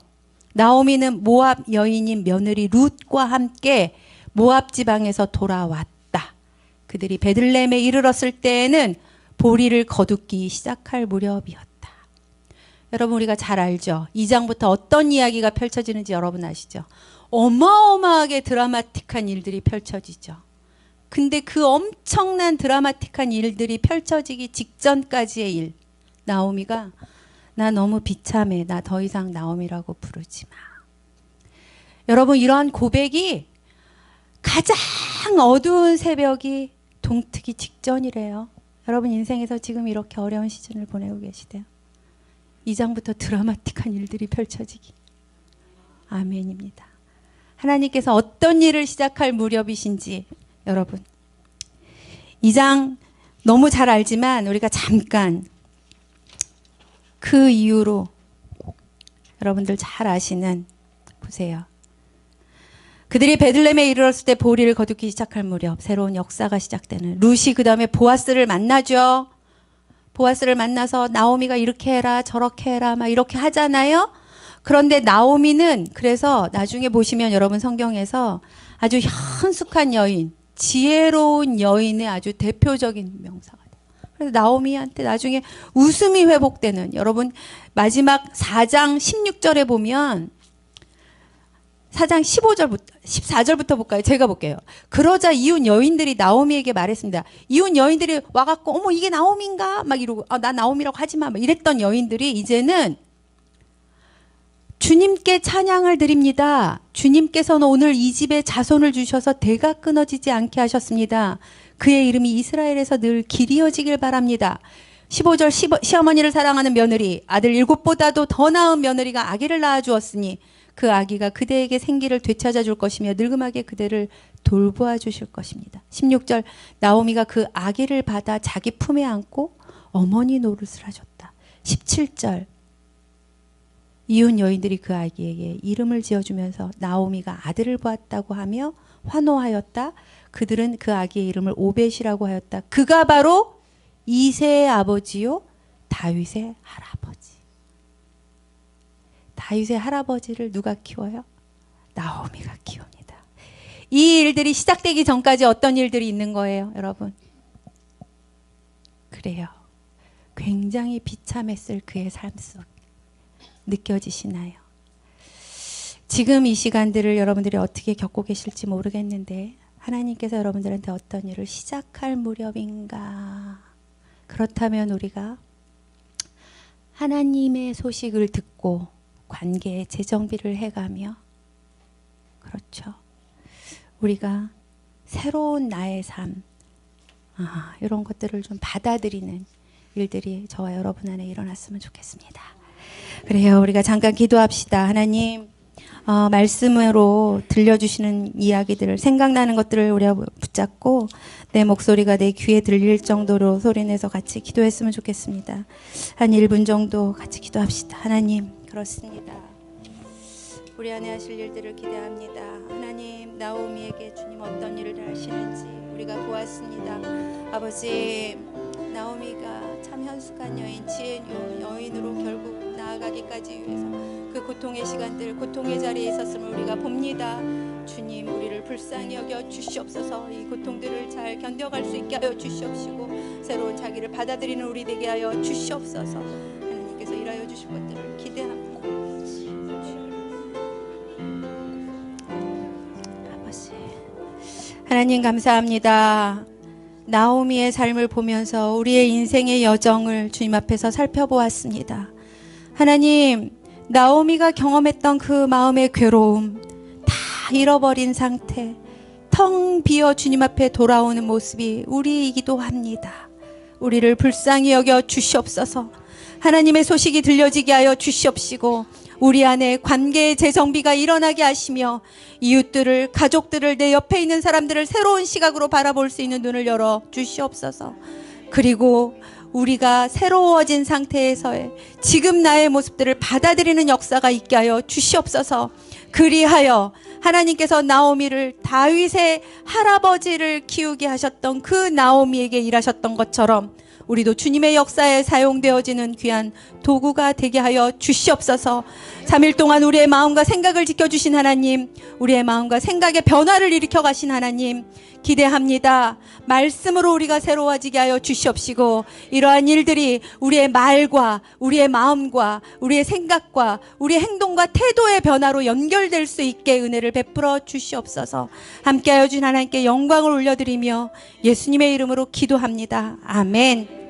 나오미는 모압 여인인 며느리 룻과 함께 모압 지방에서 돌아왔다. 그들이 베들레헴에 이르렀을 때에는 보리를 거두기 시작할 무렵이었다. 여러분 우리가 잘 알죠? 2장부터 어떤 이야기가 펼쳐지는지 여러분 아시죠? 어마어마하게 드라마틱한 일들이 펼쳐지죠. 근데 그 엄청난 드라마틱한 일들이 펼쳐지기 직전까지의 일. 나오미가 나 너무 비참해. 나 더 이상 나오미라고 부르지 마. 여러분 이러한 고백이 가장 어두운 새벽이 동트기 직전이래요. 여러분 인생에서 지금 이렇게 어려운 시즌을 보내고 계시대요. 2장부터 드라마틱한 일들이 펼쳐지기. 아멘입니다. 하나님께서 어떤 일을 시작할 무렵이신지 여러분 2장 너무 잘 알지만 우리가 잠깐 그 이후로 여러분들 잘 아시는 보세요. 그들이 베들레헴에 이르렀을 때 보리를 거두기 시작할 무렵 새로운 역사가 시작되는 룻이 그 다음에 보아스를 만나죠. 보아스를 만나서 나오미가 이렇게 해라 저렇게 해라 막 이렇게 하잖아요. 그런데 나오미는 그래서 나중에 보시면 여러분 성경에서 아주 현숙한 여인 지혜로운 여인의 아주 대표적인 명사가 돼요. 그래서 나오미한테 나중에 웃음이 회복되는, 여러분 마지막 4장 16절에 보면 4장 15절부터 14절부터 볼까요? 제가 볼게요. 그러자 이웃 여인들이 나오미에게 말했습니다. 이웃 여인들이 와갖고 어머 이게 나오미인가? 막 이러고 나 나오미라고 하지마 막 이랬던 여인들이 이제는 주님께 찬양을 드립니다. 주님께서는 오늘 이 집에 자손을 주셔서 대가 끊어지지 않게 하셨습니다. 그의 이름이 이스라엘에서 늘 길이어지길 바랍니다. 15절 시어머니를 사랑하는 며느리, 아들 7보다도 더 나은 며느리가 아기를 낳아주었으니 그 아기가 그대에게 생기를 되찾아 줄 것이며 늙음하게 그대를 돌보아 주실 것입니다. 16절 나오미가 그 아기를 받아 자기 품에 안고 어머니 노릇을 하셨다. 17절 이웃 여인들이 그 아기에게 이름을 지어주면서 나오미가 아들을 보았다고 하며 환호하였다. 그들은 그 아기의 이름을 오벳이라고 하였다. 그가 바로 이새의 아버지요 다윗의 할아버지. 다윗의 할아버지를 누가 키워요? 나오미가 키웁니다. 이 일들이 시작되기 전까지 어떤 일들이 있는 거예요, 여러분? 그래요. 굉장히 비참했을 그의 삶 속 느껴지시나요? 지금 이 시간들을 여러분들이 어떻게 겪고 계실지 모르겠는데 하나님께서 여러분들한테 어떤 일을 시작할 무렵인가? 그렇다면 우리가 하나님의 소식을 듣고 관계의 재정비를 해가며, 그렇죠, 우리가 새로운 나의 삶, 이런 것들을 좀 받아들이는 일들이 저와 여러분 안에 일어났으면 좋겠습니다. 그래요. 우리가 잠깐 기도합시다. 하나님, 말씀으로 들려주시는 이야기들을, 생각나는 것들을 우리가 붙잡고 내 목소리가 내 귀에 들릴 정도로 소리내서 같이 기도했으면 좋겠습니다. 한 1분 정도 같이 기도합시다. 하나님, 그렇습니다. 우리 안에 하실 일들을 기대합니다. 하나님, 나오미에게 주님 어떤 일을 하시는지 우리가 보았습니다. 아버지, 나오미가 참 현숙한 여인, 지혜로운 여인으로 결국 나아가기까지 위해서 그 고통의 시간들, 고통의 자리에 있었음을 우리가 봅니다. 주님, 우리를 불쌍히 여겨 주시옵소서. 이 고통들을 잘 견뎌갈 수 있게 하여 주시옵시고 새로운 자기를 받아들이는 우리 되게 하여 주시옵소서. 하나님께서 일하여 주실 것들을 기대합니다. 아버지, 하나님 감사합니다. 나오미의 삶을 보면서 우리의 인생의 여정을 주님 앞에서 살펴보았습니다. 하나님, 나오미가 경험했던 그 마음의 괴로움, 다 잃어버린 상태, 텅 비어 주님 앞에 돌아오는 모습이 우리이기도 합니다. 우리를 불쌍히 여겨 주시옵소서. 하나님의 소식이 들려지게 하여 주시옵시고 우리 안에 관계의 재정비가 일어나게 하시며 이웃들을, 가족들을, 내 옆에 있는 사람들을 새로운 시각으로 바라볼 수 있는 눈을 열어 주시옵소서. 그리고 우리가 새로워진 상태에서의 지금 나의 모습들을 받아들이는 역사가 있게 하여 주시옵소서. 그리하여 하나님께서 나오미를 다윗의 할아버지를 키우게 하셨던 그 나오미에게 일하셨던 것처럼 우리도 주님의 역사에 사용되어지는 귀한 도구가 되게 하여 주시옵소서. 3일 동안 우리의 마음과 생각을 지켜주신 하나님, 우리의 마음과 생각의 변화를 일으켜 가신 하나님 기대합니다. 말씀으로 우리가 새로워지게 하여 주시옵시고 이러한 일들이 우리의 말과 우리의 마음과 우리의 생각과 우리의 행동과 태도의 변화로 연결될 수 있게 은혜를 베풀어 주시옵소서. 함께하여 주신 하나님께 영광을 올려드리며 예수님의 이름으로 기도합니다. 아멘.